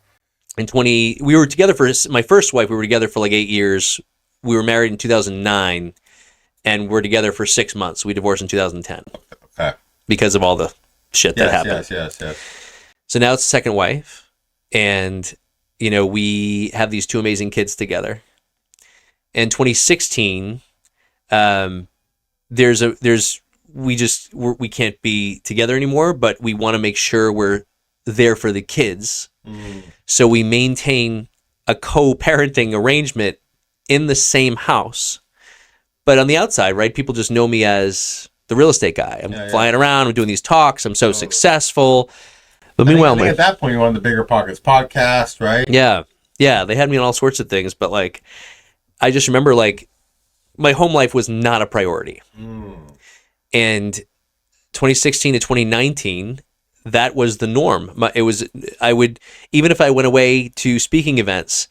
We were together my first wife, we were together for like 8 years. We were married in 2009. and we're together for 6 months. We divorced in 2010 Okay. because of all the shit that happened. Yes. So now it's the second wife, and we have these two amazing kids together. In 2016, we can't be together anymore, but we want to make sure we're there for the kids. So we maintain a co-parenting arrangement in the same house, but on the outside, right? People just know me as the real estate guy. I'm flying around. I'm doing these talks. I'm so successful. But meanwhile, I think at that point, you're on the Bigger Pockets podcast, right? Yeah. They had me on all sorts of things, but like, I just remember like my home life was not a priority. And 2016 to 2019, that was the norm. Even if I went away to speaking events,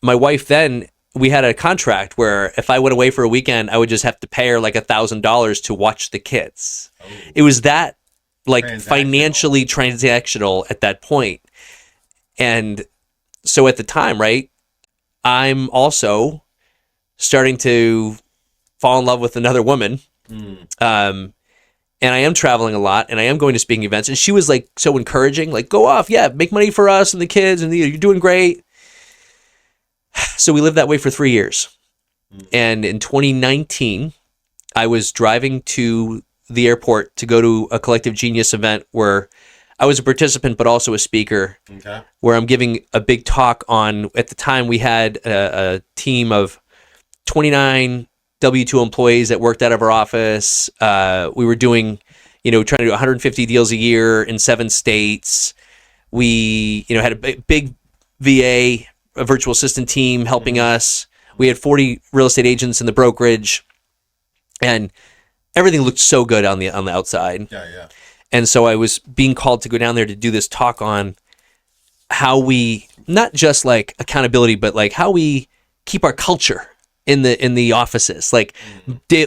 my wife then, we had a contract where if I went away for a weekend, I would just have to pay her like $1,000 to watch the kids. Oh. It was that like financially transactional at that point. And so at the time, right, I'm also starting to fall in love with another woman. And I am traveling a lot, and I am going to speaking events. And she was like so encouraging, like, go off, make money for us and the kids, and you're doing great. So we lived that way for 3 years. And in 2019, I was driving to the airport to go to a Collective Genius event where I was a participant, but also a speaker, where I'm giving a big talk on, at the time we had a team of 29 W-2 employees that worked out of our office. We were doing, trying to do 150 deals a year in 7 states. We, had a big VA, a virtual assistant team helping us. We had 40 real estate agents in the brokerage, and everything looked so good on the outside. Yeah. And so I was being called to go down there to do this talk on how we, not just like accountability, but like how we keep our culture in the offices, like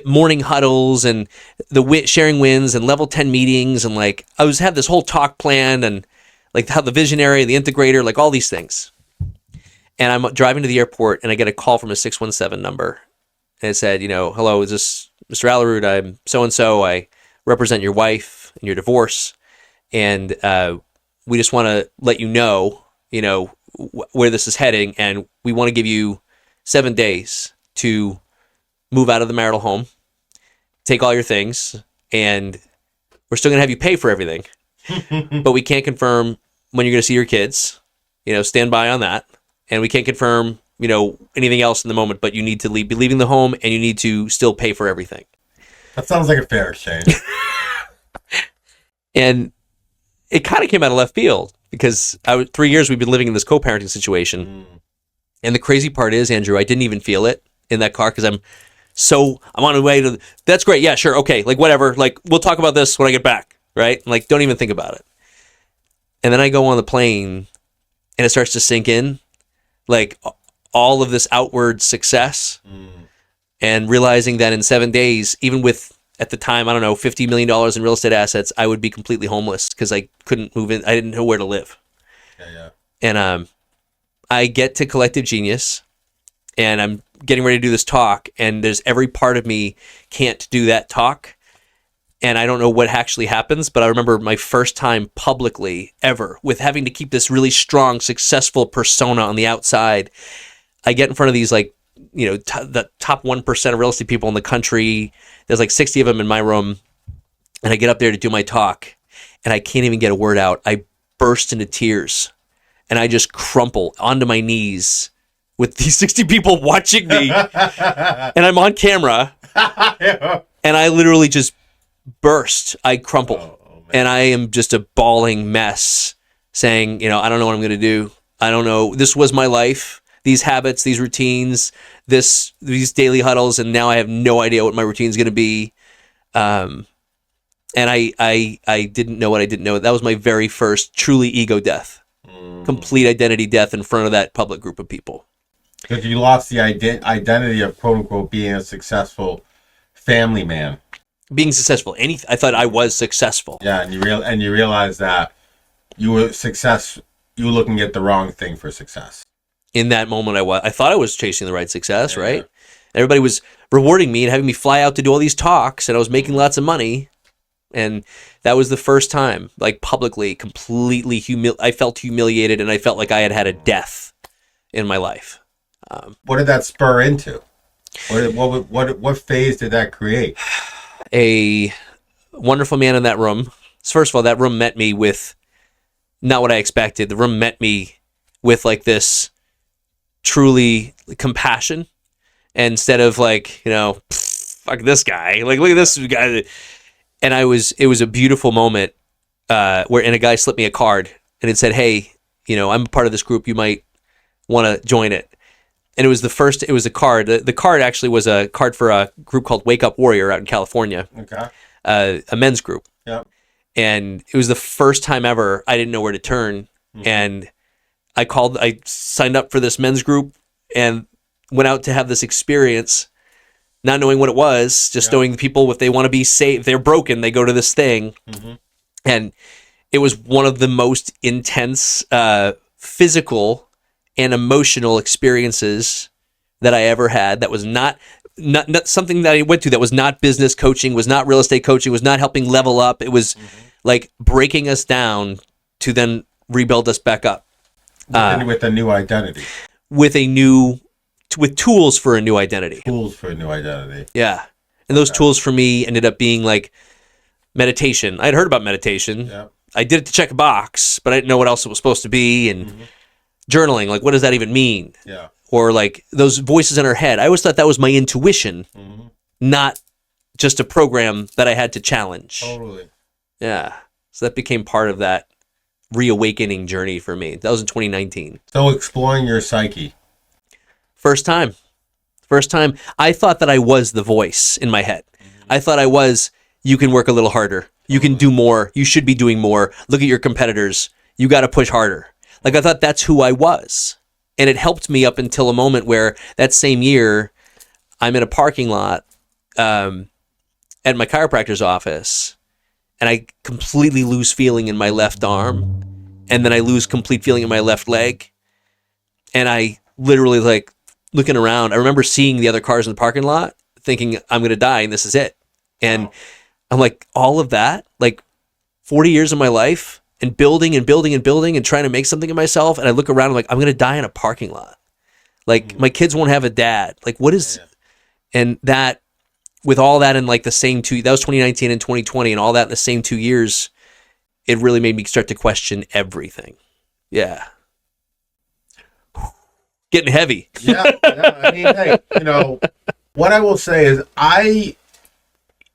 morning huddles and the sharing wins and level 10 meetings. And like, I had this whole talk planned, and like how the visionary, the integrator, like all these things. And I'm driving to the airport, and I get a call from a 617 number. And it said, hello, is this Mr. Aalerud? I'm so-and-so. I represent your wife in your divorce. And we just want to let you know, where this is heading. And we want to give you 7 days to move out of the marital home, take all your things, and we're still going to have you pay for everything. But we can't confirm when you're going to see your kids. Stand by on that. And we can't confirm, anything else in the moment, but you need to be leaving the home, and you need to still pay for everything. That sounds like a fair exchange. And it kind of came out of left field because 3 years we've been living in this co-parenting situation. And the crazy part is, Andrew, I didn't even feel it in that car because I'm on the way to, that's great. Yeah, sure. Okay. Like whatever. Like we'll talk about this when I get back. Right. Like don't even think about it. And then I go on the plane and it starts to sink in, like all of this outward success and realizing that in 7 days, even with, at the time, I don't know, $50 million in real estate assets, I would be completely homeless because I couldn't move in. I didn't know where to live. Yeah. And I get to Collective Genius, and I'm getting ready to do this talk, and there's every part of me can't do that talk, and I don't know what actually happens, but I remember my first time publicly ever with having to keep this really strong, successful persona on the outside. I get in front of these, like, the top 1% of real estate people in the country. There's like 60 of them in my room, and I get up there to do my talk, and I can't even get a word out. I burst into tears, and I just crumple onto my knees with these 60 people watching me, and I'm on camera, and I literally just burst. I crumple, and I am just a bawling mess saying, I don't know what I'm going to do. I don't know. This was my life, these habits, these routines, these daily huddles, and now I have no idea what my routine is going to be. And I didn't know what I didn't know. That was my very first truly ego death, complete identity death in front of that public group of people. Because you lost the identity of quote unquote being a successful family man. Being successful, I thought I was successful. Yeah, and you realize that you were looking at the wrong thing for success. In that moment, I thought I was chasing the right success, right? Everybody was rewarding me and having me fly out to do all these talks, and I was making lots of money. And that was the first time, like publicly, completely I felt humiliated, and I felt like I had had a death in my life. What did that spur into? What phase did that create? A wonderful man in that room. First of all, that room met me with not what I expected. The room met me with like this truly compassion, instead of like, you know, fuck this guy. Like, look at this guy. And it was a beautiful moment and a guy slipped me a card and it said, hey, you know, I'm a part of this group. You might want to join it. And it was a card. The card actually was a card for a group called Wake Up Warrior out in California. Okay. A men's group. Yep. And it was the first time ever I didn't know where to turn. Mm-hmm. And I signed up for this men's group and went out to have this experience, not knowing what it was, just knowing the people, if they want to be saved, they're broken, they go to this thing. Mm-hmm. And it was one of the most intense physical and emotional experiences that I ever had. That was not something that I went to, that was not business coaching, was not real estate coaching, was not helping level up. It was like breaking us down to then rebuild us back up. With a new identity. With tools for a new identity. Tools for a new identity. Yeah. And those tools for me ended up being like meditation. I'd heard about meditation. Yeah. I did it to check a box, but I didn't know what else it was supposed to be. And journaling, like, what does that even mean? Yeah. Or like those voices in our head. I always thought that was my intuition, not just a program that I had to challenge. Totally. Yeah. So that became part of that reawakening journey for me. That was in 2019. So exploring your psyche. First time. I thought that I was the voice in my head. I thought I was, you can work a little harder. You can do more. You should be doing more. Look at your competitors. You got to push harder. Like, I thought that's who I was. And it helped me up until a moment where that same year, I'm in a parking lot at my chiropractor's office, and I completely lose feeling in my left arm, and then I lose complete feeling in my left leg. And I literally, like, looking around, I remember seeing the other cars in the parking lot, thinking, I'm going to die, and this is it. And I'm like, all of that, like 40 years of my life, and building and building and building and trying to make something of myself. And I look around, I'm like, I'm going to die in a parking lot. Like, my kids won't have a dad. Like, what is, and that, with all that in like the same that was 2019 and 2020, and all that in the same 2 years, it really made me start to question everything. Yeah. Getting heavy. Yeah. I mean, hey, you know, what I will say is I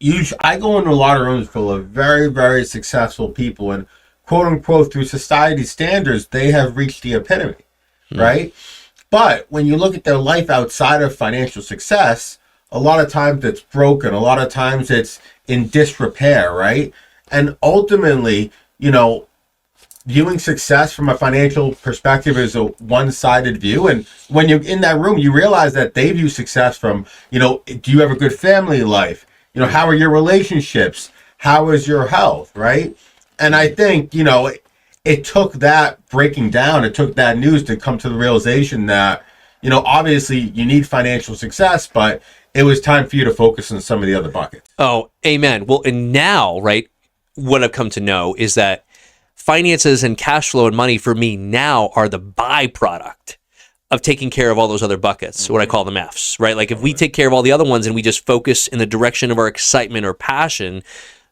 go into a lot of rooms full of very, very successful people, and quote unquote, through society's standards, they have reached the epitome, right? But when you look at their life outside of financial success, a lot of times it's broken. A lot of times it's in disrepair, right? And ultimately, you know, viewing success from a financial perspective is a one-sided view. And when you're in that room, you realize that they view success from, you know, do you have a good family life? You know, how are your relationships? How is your health, right? And I think, you know, it took that breaking down, it took that news to come to the realization that, you know, obviously you need financial success, but it was time for you to focus on some of the other buckets. Oh, amen. Well, and now, right, what I've come to know is that finances and cash flow and money for me now are the byproduct of taking care of all those other buckets, what I call them Fs, right? Like, if we take care of all the other ones and we just focus in the direction of our excitement or passion,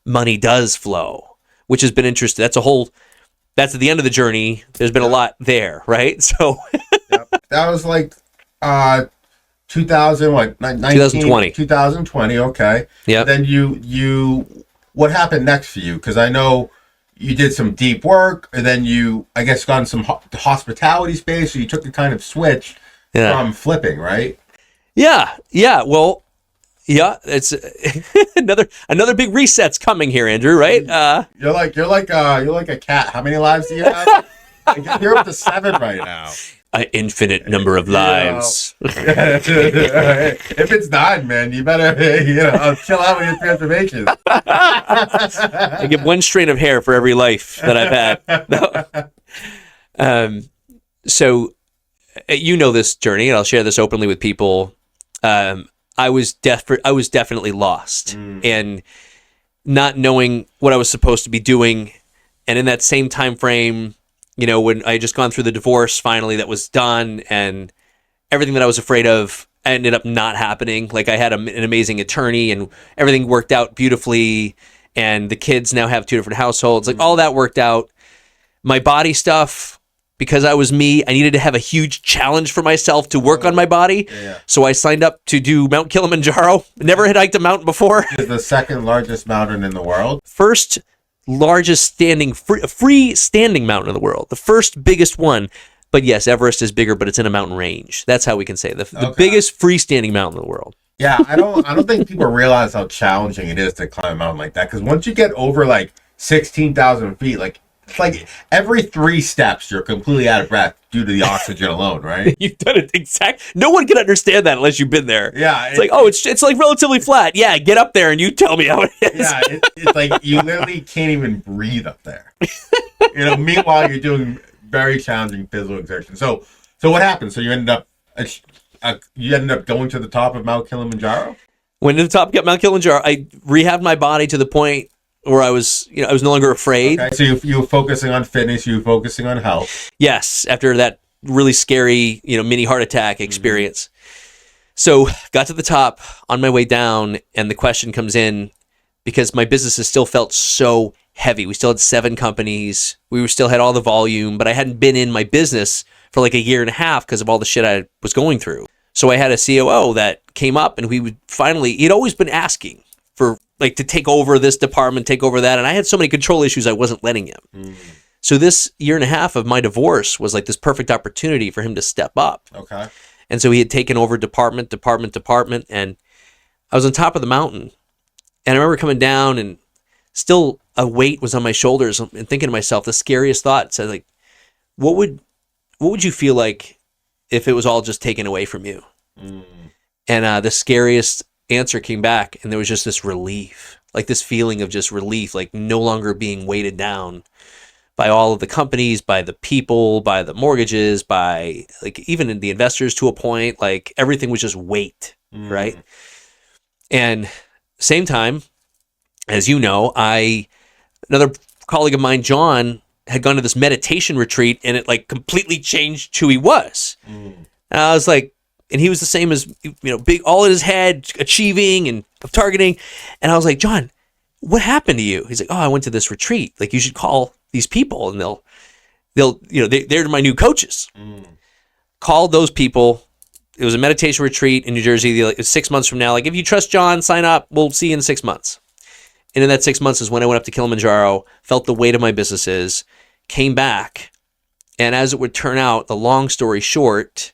money does flow. Which has been interesting. That's at the end of the journey. There's been a lot there, right? So that was like 2020. Okay. Yeah. Then you what happened next for you? Because I know you did some deep work, and then you, I guess, got in some hospitality space. So you took a kind of switch from flipping, right? Yeah. Well, yeah, it's another big reset's coming here, Andrew. Right? You're like a cat. How many lives do you have? You're up to 7 right now. An infinite number of lives. If it's 9, man, you better chill out with your transformations. I give one strain of hair for every life that I've had. No. So you know this journey, and I'll share this openly with people. I was definitely lost and not knowing what I was supposed to be doing. And in that same time frame, you know, when I had just gone through the divorce finally that was done, and everything that I was afraid of ended up not happening. Like, I had an amazing attorney and everything worked out beautifully, and the kids now have 2 different households. Like, all that worked out. My body stuff, because I was me, I needed to have a huge challenge for myself to work on my body. Yeah. So I signed up to do Mount Kilimanjaro. Never had hiked a mountain before. It's the second largest mountain in the world. First largest standing free standing mountain in the world. The first biggest one. But yes, Everest is bigger, but it's in a mountain range. That's how we can say the biggest freestanding mountain in the world. Yeah, I don't think people realize how challenging it is to climb a mountain like that. Because once you get over like 16,000 feet, like it's like every 3 steps you're completely out of breath due to the oxygen alone, right? You've done it exact. No one can understand that unless you've been there. Yeah, it's like, it's like relatively flat. Yeah, get up there and you tell me how it is. Yeah, it's like you literally can't even breathe up there. You know, meanwhile you're doing very challenging physical exertion. So what happened? So you ended up going to the top of Mount Kilimanjaro? Went to the top of Mount Kilimanjaro. I rehabbed my body to the point where I was no longer afraid. Okay. So you were focusing on fitness, you were focusing on health. Yes, after that really scary, mini heart attack experience. So got to the top, on my way down, and the question comes in, because my businesses still felt so heavy. We still had 7 companies. We still had all the volume, but I hadn't been in my business for like a year and a half because of all the shit I was going through. So I had a COO that came up, and he'd always been asking for like to take over this department, take over that. And I had so many control issues, I wasn't letting him. So this year and a half of my divorce was like this perfect opportunity for him to step up. Okay. And so he had taken over department, and I was on top of the mountain. And I remember coming down, and still a weight was on my shoulders, and thinking to myself, the scariest thought said, like, what would you feel like if it was all just taken away from you? And the scariest answer came back, and there was just this relief, like this feeling of just relief, like no longer being weighted down by all of the companies, by the people, by the mortgages, by like even in the investors to a point. Like everything was just weight, right? And same time, as you know, another colleague of mine, John, had gone to this meditation retreat, and it like completely changed who he was. And I was like, and he was the same as, big, all in his head, achieving and targeting. And I was like, John, what happened to you? He's like, oh, I went to this retreat. Like, you should call these people, and they're my new coaches. Called those people. It was a meditation retreat in New Jersey. Like, 6 months from now, like, if you trust John, sign up. We'll see you in 6 months. And in that 6 months is when I went up to Kilimanjaro, felt the weight of my businesses, came back. And as it would turn out, the long story short,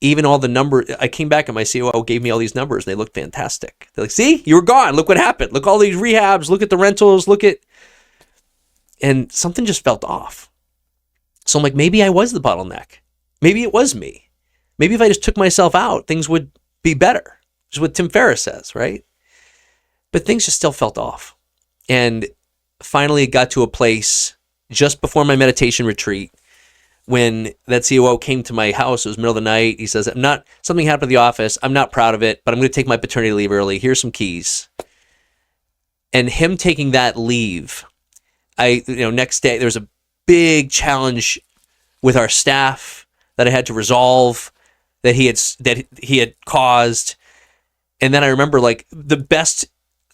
even all the numbers, I came back and my COO gave me all these numbers, and they looked fantastic. They're like, see, you were gone. Look what happened. Look, all these rehabs. Look at the rentals. And something just felt off. So I'm like, maybe I was the bottleneck. Maybe it was me. Maybe if I just took myself out, things would be better. Which is what Tim Ferriss says, right? But things just still felt off. And finally it got to a place just before my meditation retreat when that COO came to my house. It was middle of the night. He says, something happened at the office. I'm not proud of it, but I'm going to take my paternity leave early. Here's some keys. And him taking that leave, next day, there was a big challenge with our staff that I had to resolve that he had caused. And then I remember, like, the best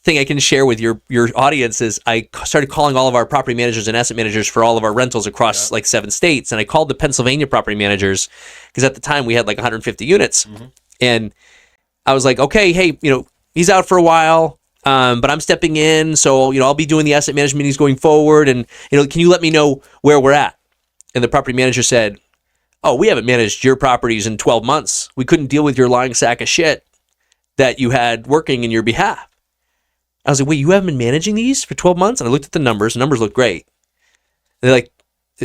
thing I can share with your audience is I started calling all of our property managers and asset managers for all of our rentals across like 7 states. And I called the Pennsylvania property managers because at the time we had like 150 units. And I was like, okay, hey, he's out for a while, but I'm stepping in. So, I'll be doing the asset management meetings going forward. And, can you let me know where we're at? And the property manager said, oh, we haven't managed your properties in 12 months. We couldn't deal with your lying sack of shit that you had working in your behalf. I was like, wait, you haven't been managing these for 12 months? And I looked at the numbers. The numbers look great. And they're like,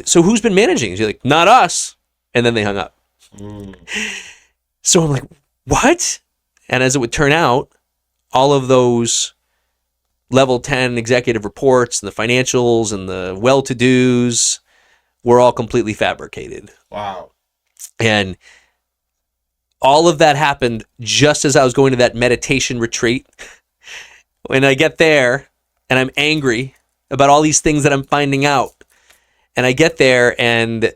so who's been managing? He's like, not us. And then they hung up. So I'm like, what? And as it would turn out, all of those level 10 executive reports and the financials and the well-to-dos were all completely fabricated. Wow. And all of that happened just as I was going to that meditation retreat. When I get there and I'm angry about all these things that I'm finding out, and I get there and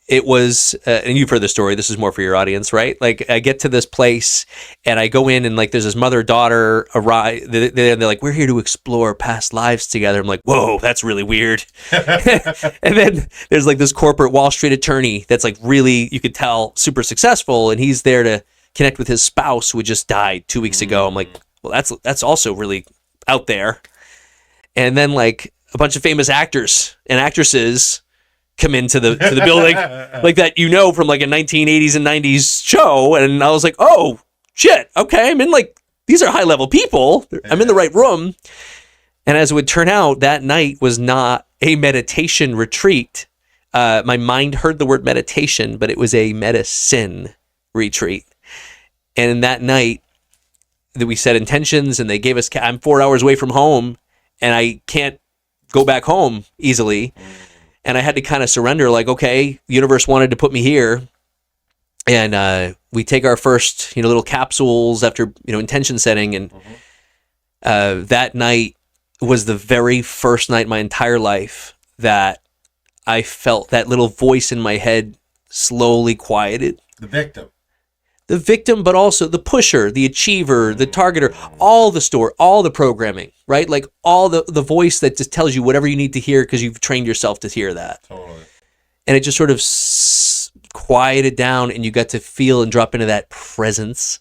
it was, and you've heard the story, this is more for your audience, right? Like I get to this place and I go in and like there's this mother-daughter arrive, they're like, we're here to explore past lives together. I'm like, whoa, that's really weird. And then there's like this corporate Wall Street attorney that's like really, you could tell, super successful, and he's there to connect with his spouse who had just died 2 weeks ago. I'm like, well, that's also really out there. And then like a bunch of famous actors and actresses come into the building like that, from like a 1980s and 90s show. And I was like, oh shit, okay, I'm in, like, these are high level people, I'm in the right room. And as it would turn out, that night was not a meditation retreat. My mind heard the word meditation, but it was a medicine retreat. And in that night that we set intentions, and they gave us, I'm 4 hours away from home and I can't go back home easily. And I had to kind of surrender, like, okay, the universe wanted to put me here. And we take our first, little capsules after, intention setting. And that night was the very first night in my entire life that I felt that little voice in my head slowly quieted. The victim, but also the pusher, the achiever, the targeter, all the programming, right? Like all the voice that just tells you whatever you need to hear because you've trained yourself to hear that. Totally. And it just sort of quieted down, and you got to feel and drop into that presence,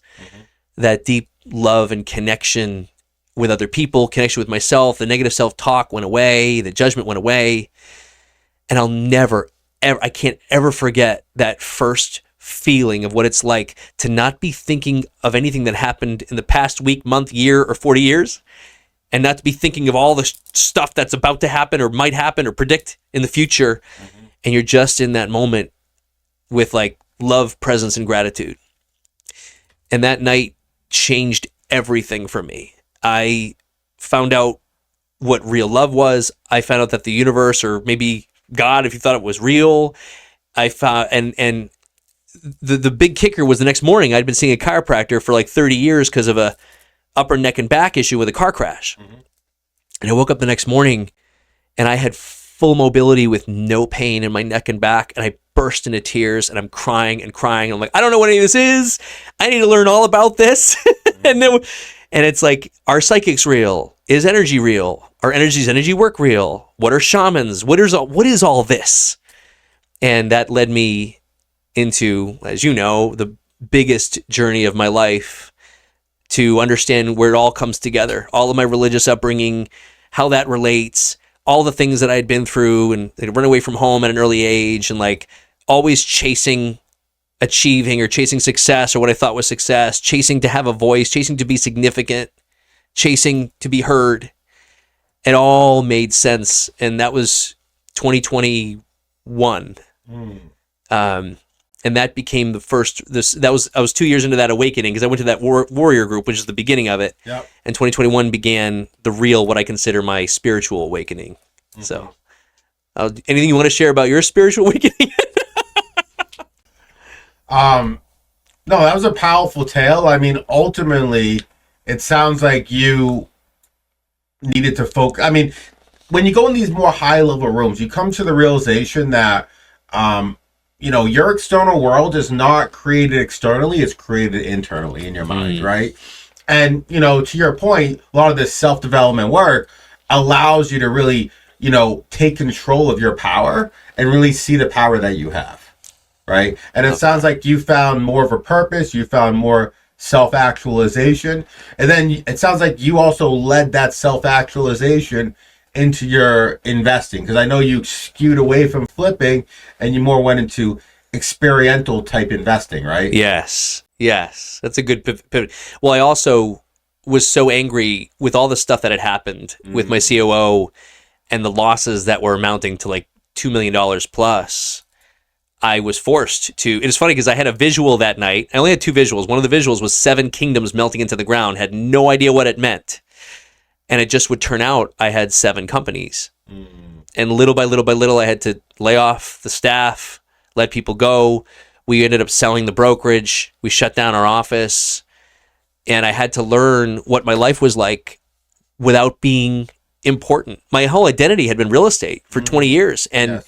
that deep love and connection with other people, connection with myself. The negative self-talk went away, the judgment went away. And I'll never, ever, I can't ever forget that first feeling of what it's like to not be thinking of anything that happened in the past week, month, year, or 40 years, and not to be thinking of all the stuff that's about to happen or might happen or predict in the future. And you're just in that moment with like love, presence, and gratitude. And that night changed everything for me. I found out what real love was. I found out that the universe, or maybe God, if you thought it was real, I found, and the big kicker was the next morning I'd been seeing a chiropractor for like 30 years because of a upper neck and back issue with a car crash. And I woke up the next morning and I had full mobility with no pain in my neck and back, and I burst into tears and I'm crying and crying. I'm like, I don't know what any of this is. I need to learn all about this. And it's like, are psychics real? Is energy real? Are energy work real? What are shamans? What is all this? And that led me into, as you know, the biggest journey of my life, to understand where it all comes together, all of my religious upbringing, how that relates, all the things that I had been through, and I'd run away from home at an early age, and like always chasing achieving or chasing success or what I thought was success, chasing to have a voice, chasing to be significant, chasing to be heard. It all made sense. And that was 2021. And that became the first, I was 2 years into that awakening, because I went to that warrior group, which is the beginning of it. Yep. And 2021 began the real, what I consider my spiritual awakening. So anything you want to share about your spiritual awakening? No, that was a powerful tale. I mean, ultimately, it sounds like you needed to focus. I mean, when you go in these more high-level rooms, you come to the realization that, your external world is not created externally, it's created internally in your mind, right? And, to your point, a lot of this self-development work allows you to really, take control of your power and really see the power that you have, right? And it sounds like you found more of a purpose, you found more self-actualization, and then it sounds like you also led that self-actualization into your investing, because I know you skewed away from flipping and you more went into experiential type investing, right? Yes. That's a good pivot. Well, I also was so angry with all the stuff that had happened with my COO and the losses that were amounting to like $2 million plus. I was forced to, it is funny because I had a visual that night. I only had two visuals. One of the visuals was 7 kingdoms melting into the ground, had no idea what it meant. And it just would turn out I had 7 companies. And little by little by little, I had to lay off the staff, let people go. We ended up selling the brokerage. We shut down our office, and I had to learn what my life was like without being important. My whole identity had been real estate for 20 years. And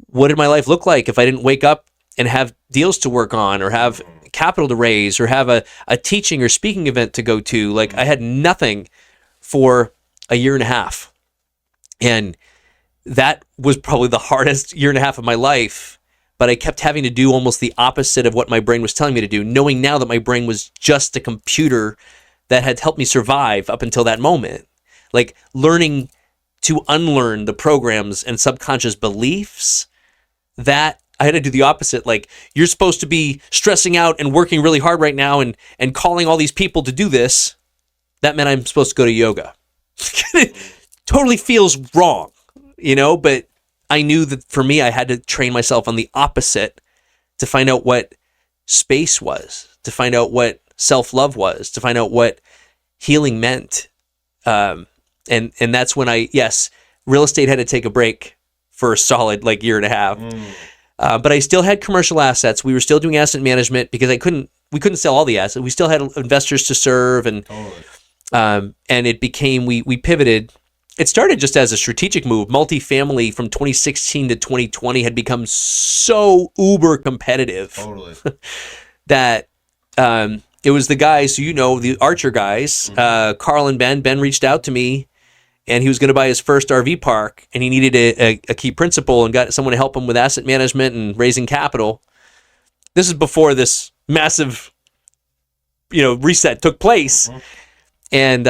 what did my life look like if I didn't wake up and have deals to work on, or have capital to raise, or have a teaching or speaking event to go to? Like, I had nothing for a year and a half. And that was probably the hardest year and a half of my life. But I kept having to do almost the opposite of what my brain was telling me to do, knowing now that my brain was just a computer that had helped me survive up until that moment. Like, learning to unlearn the programs and subconscious beliefs, that I had to do the opposite. Like, you're supposed to be stressing out and working really hard right now and calling all these people to do this. That meant I'm supposed to go to yoga. It totally feels wrong, but I knew that for me, I had to train myself on the opposite to find out what space was, to find out what self-love was, to find out what healing meant. And that's when real estate had to take a break for a solid year and a half. But I still had commercial assets. We were still doing asset management because we couldn't sell all the assets. We still had investors to serve, and it became, we pivoted. It started just as a strategic move. Multifamily from 2016 to 2020 had become so uber competitive that it was the guys, the Archer guys, Carl and Ben. Ben reached out to me, and he was going to buy his first RV park, and he needed a key principal and got someone to help him with asset management and raising capital. This is before this massive, reset took place. And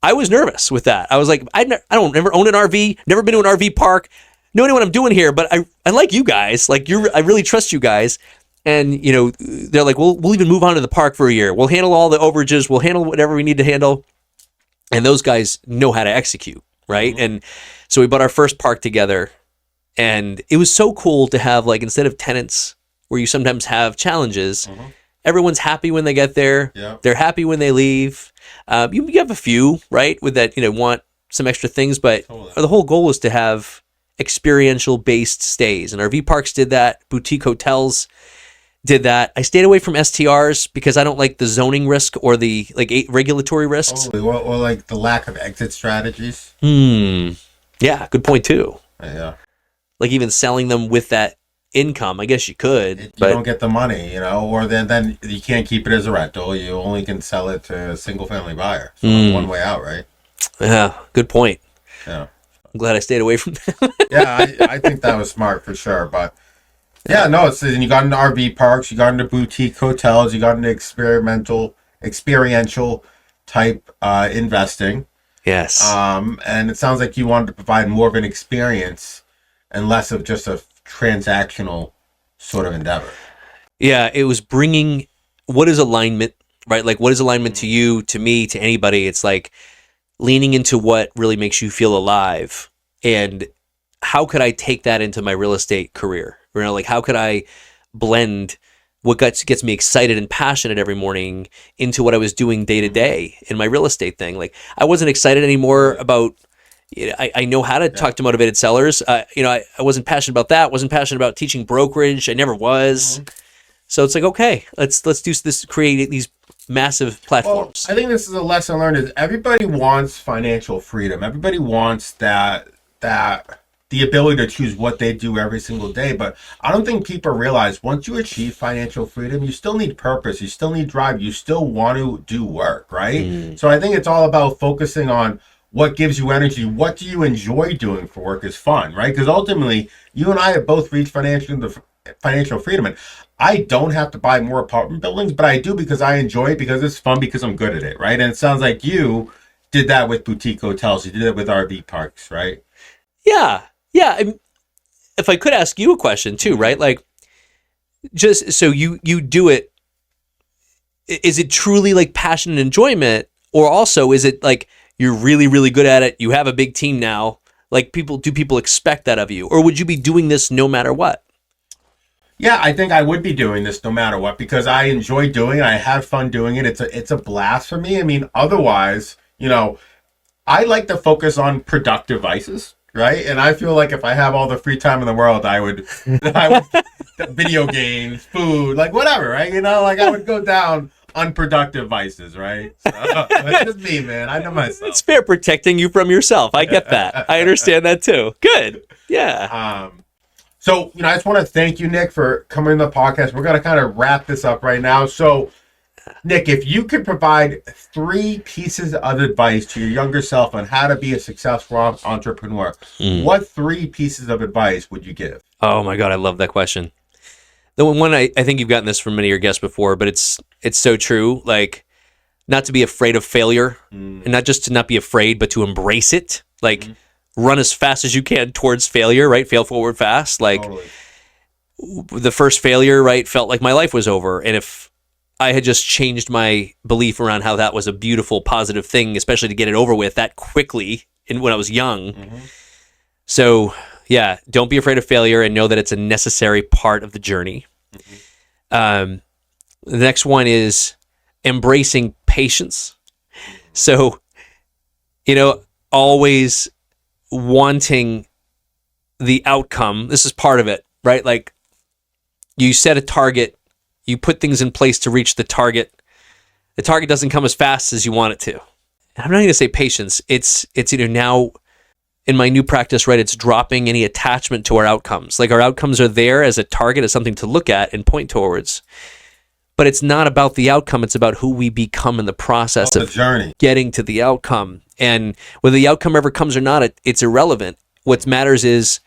I was nervous with that. I was like, I don't never own an RV, never been to an RV park, no idea what I'm doing here, but I like you guys. I really trust you guys. And, they're like, we'll even move on to the park for a year. We'll handle all the overages. We'll handle whatever we need to handle. And those guys know how to execute, right? And so we bought our first park together. And it was so cool to have, instead of tenants where you sometimes have challenges, everyone's happy when they get there. Yeah. They're happy when they leave. You have a few, right, with that, want some extra things, but the whole goal is to have experiential-based stays. And RV parks did that. Boutique hotels did that. I stayed away from STRs because I don't like the zoning risk or the regulatory risks. Or the lack of exit strategies. Yeah, good point too. Yeah. Even selling them with that income, I guess you could. You don't get the money, or then you can't keep it as a rental. You only can sell it to a single family buyer. So one way out, right? Yeah, good point. Yeah. I'm glad I stayed away from that. Yeah, I think that was smart for sure. But yeah, no, you got into RV parks, you got into boutique hotels, you got into experiential type investing. Yes. And it sounds like you wanted to provide more of an experience and less of just a transactional sort of endeavor. Yeah, it was bringing what is alignment, right? What is alignment to you, to me, to anybody? It's leaning into what really makes you feel alive. And how could I take that into my real estate career? How could I blend what gets me excited and passionate every morning into what I was doing day to day in my real estate thing? I wasn't excited anymore about, I know how to talk to motivated sellers. I wasn't passionate about that. Wasn't passionate about teaching brokerage. I never was. So it's okay, let's do this, create these massive platforms. Well, I think this is a lesson learned is everybody wants financial freedom. Everybody wants that the ability to choose what they do every single day. But I don't think people realize once you achieve financial freedom, you still need purpose. You still need drive. You still want to do work, right? So I think it's all about focusing on what gives you energy. What do you enjoy doing for work is fun, right? Because ultimately, you and I have both reached financial freedom. And I don't have to buy more apartment buildings, but I do because I enjoy it, because it's fun, because I'm good at it, right? And it sounds like you did that with boutique hotels. You did it with RV parks, right? Yeah. If I could ask you a question too, right? Just so you do it, is it truly passion and enjoyment, or also is it you're really, really good at it, you have a big team now, do people expect that of you, or would you be doing this no matter what? Yeah, I think I would be doing this no matter what, because I enjoy doing it. I have fun doing it. It's a blast for me. I mean, otherwise, I like to focus on productive vices. right? And I feel like if I have all the free time in the world, I would video games, food, like whatever, right? You know, like I would go down unproductive vices, right? So, that's just me, man. I know myself. It's fair protecting you from yourself. I get that. I understand that too. Good. Yeah. So, I just want to thank you, Nick, for coming to the podcast. We're going to kind of wrap this up right now. So, Nick, if you could provide 3 pieces of advice to your younger self on how to be a successful entrepreneur, what 3 pieces of advice would you give? Oh my God, I love that question. The one I think you've gotten this from many of your guests before, but it's so true. Like, not to be afraid of failure, and not just to not be afraid, but to embrace it. Like, run as fast as you can towards failure, right? Fail forward fast. Like, totally. The first failure, right, felt like my life was over. And if I had just changed my belief around how that was a beautiful, positive thing, especially to get it over with that quickly when I was young. So, yeah, don't be afraid of failure and know that it's a necessary part of the journey. The next one is embracing patience. So, always wanting the outcome. This is part of it, right? Like, you set a target, you put things in place to reach the target. The target doesn't come as fast as you want it to. I'm not going to say patience. It's now in my new practice, right? It's dropping any attachment to our outcomes. Like, our outcomes are there as a target, as something to look at and point towards. But it's not about the outcome. It's about who we become in the process of journey, getting to the outcome. And whether the outcome ever comes or not, it's irrelevant. What matters is,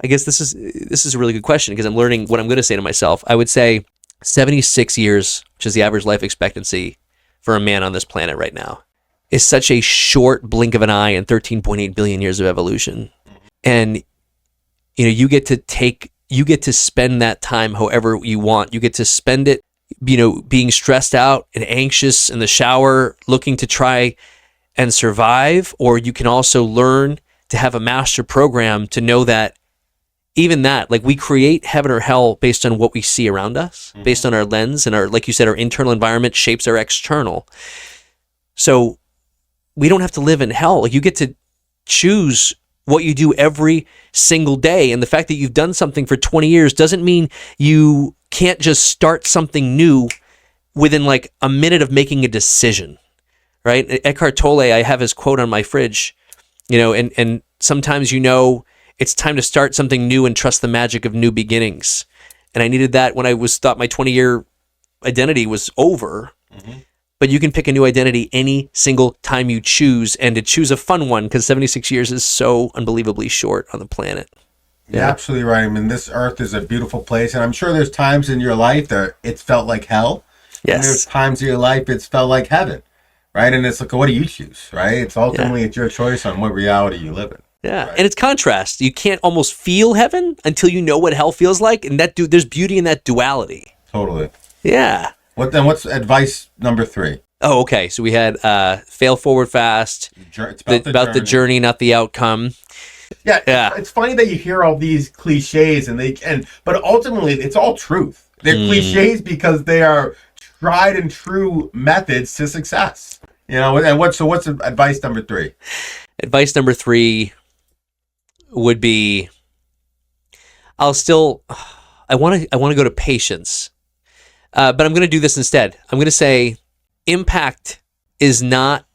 I guess this is a really good question, because I'm learning what I'm going to say to myself. I would say 76 years, which is the average life expectancy for a man on this planet right now, is such a short blink of an eye in 13.8 billion years of evolution. And you get to spend that time however you want. You get to spend it, being stressed out and anxious in the shower, looking to try and survive, or you can also learn to have a master program to know that even that, like, we create heaven or hell based on what we see around us, based on our lens, and like you said, our internal environment shapes our external. So we don't have to live in hell. Like, you get to choose what you do every single day. And the fact that you've done something for 20 years doesn't mean you can't just start something new within like a minute of making a decision, right? Eckhart Tolle, I have his quote on my fridge, and sometimes it's time to start something new and trust the magic of new beginnings. And I needed that when I thought my 20-year identity was over. But you can pick a new identity any single time you choose, and to choose a fun one, because 76 years is so unbelievably short on the planet. You're absolutely right. I mean, this earth is a beautiful place, and I'm sure there's times in your life that it's felt like hell. Yes. And there's times in your life it's felt like heaven, right? And it's like, what do you choose, right? It's ultimately it's your choice on what reality you live in. Yeah, right? And it's contrast. You can't almost feel heaven until you know what hell feels like, and there's beauty in that duality. Totally. Yeah. What's advice number 3? Oh, okay. So we had fail forward fast. It's about the journey, not the outcome. Yeah. It's funny that you hear all these cliches, but ultimately it's all truth. They're cliches because they are tried and true methods to success. And what's advice number 3? Advice number 3 would be, I want to go to patience. But I'm going to do this instead. I'm going to say impact is not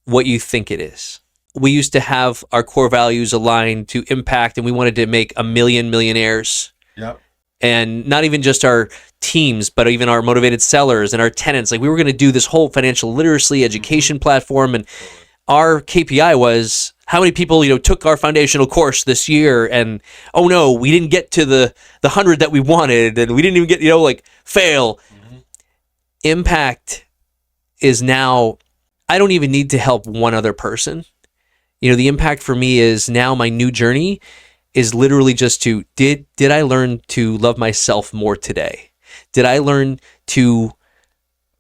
what you think it is. We used to have our core values aligned to impact, and we wanted to make 1 million millionaires. Yep. And not even just our teams, but even our motivated sellers and our tenants. Like, we were going to do this whole financial literacy education platform, and our KPI was how many people, took our foundational course this year, and oh no, we didn't get to the 100 that we wanted, and we didn't even get, fail. Impact is now, I don't even need to help one other person. The impact for me is now my new journey is literally just to, did I learn to love myself more today? Did I learn to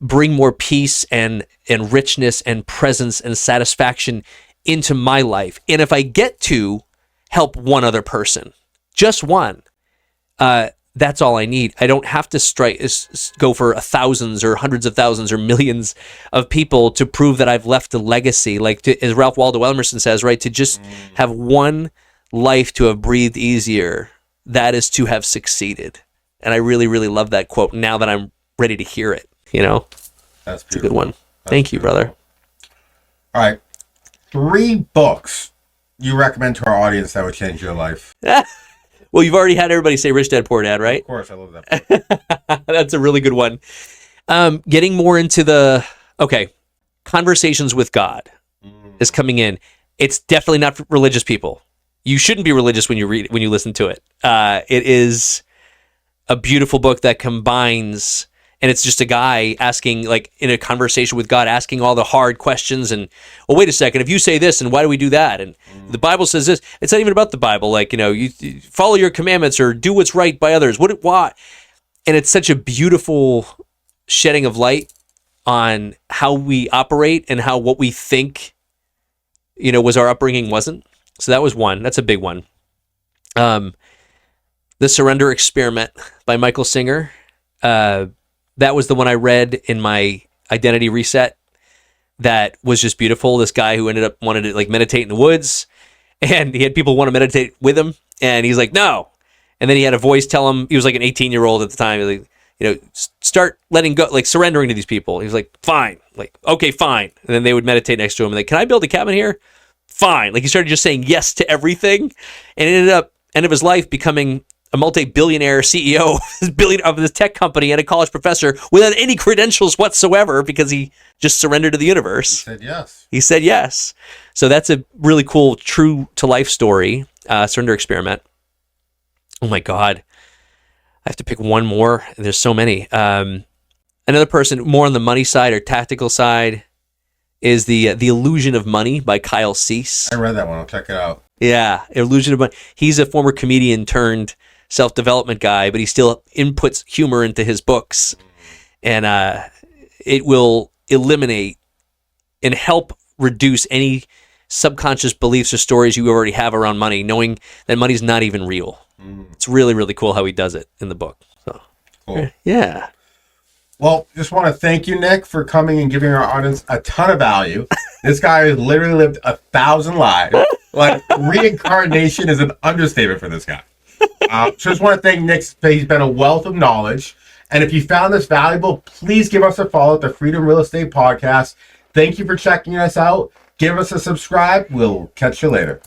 bring more peace and richness and presence and satisfaction into my life? And if I get to help one other person, just one, that's all I need. I don't have to go for thousands or hundreds of thousands or millions of people to prove that I've left a legacy. Like as Ralph Waldo Emerson says, right, to just have one life to have breathed easier, that is to have succeeded. And I really, really love that quote now that I'm ready to hear it. That's a good one. Thank you, brother. All right. 3 books you recommend to our audience that would change your life. Well, you've already had everybody say Rich Dad Poor Dad, right? Of course, I love that. That's a really good one. Getting more into Conversations with God is coming in. It's definitely not for religious people. You shouldn't be religious when you listen to it. It is a beautiful book that combines, and it's just a guy asking, like in a conversation with God, asking all the hard questions. And, well, wait a second, if you say this, and why do we do that? And the Bible says this. It's not even about the Bible. Like, you follow your commandments or do what's right by others. Why? And it's such a beautiful shedding of light on how we operate and how what we think, was our upbringing wasn't. So that was one. That's a big one. The Surrender Experiment by Michael Singer. That was the one I read in my identity reset. That was just beautiful. This guy who wanted to meditate in the woods, and he had people want to meditate with him, and he's like, no. And then he had a voice tell him, he was like an 18-year-old at the time, start letting go, surrendering to these people. He was like, fine. Okay, fine. And then they would meditate next to him, and can I build a cabin here? Fine. He started just saying yes to everything, and ended up, end of his life, becoming a multi-billionaire CEO of this tech company and a college professor without any credentials whatsoever because he just surrendered to the universe. He said yes. So that's a really cool, true to life story, Surrender Experiment. Oh my God. I have to pick one more. There's so many. Another person more on the money side or tactical side is the Illusion of Money by Kyle Cease. I read that one. I'll check it out. Yeah, Illusion of Money. He's a former comedian turned self-development guy, but he still inputs humor into his books. And it will eliminate and help reduce any subconscious beliefs or stories you already have around money, knowing that money's not even real. It's really, really cool how he does it in the book. So, cool. Yeah. Well, just want to thank you, Nick, for coming and giving our audience a ton of value. This guy has literally lived 1,000 lives. Reincarnation is an understatement for this guy. So just want to thank Nick. He's been a wealth of knowledge. And if you found this valuable, please give us a follow at the Freedom Real Estate Podcast. Thank you for checking us out. Give us a subscribe. We'll catch you later.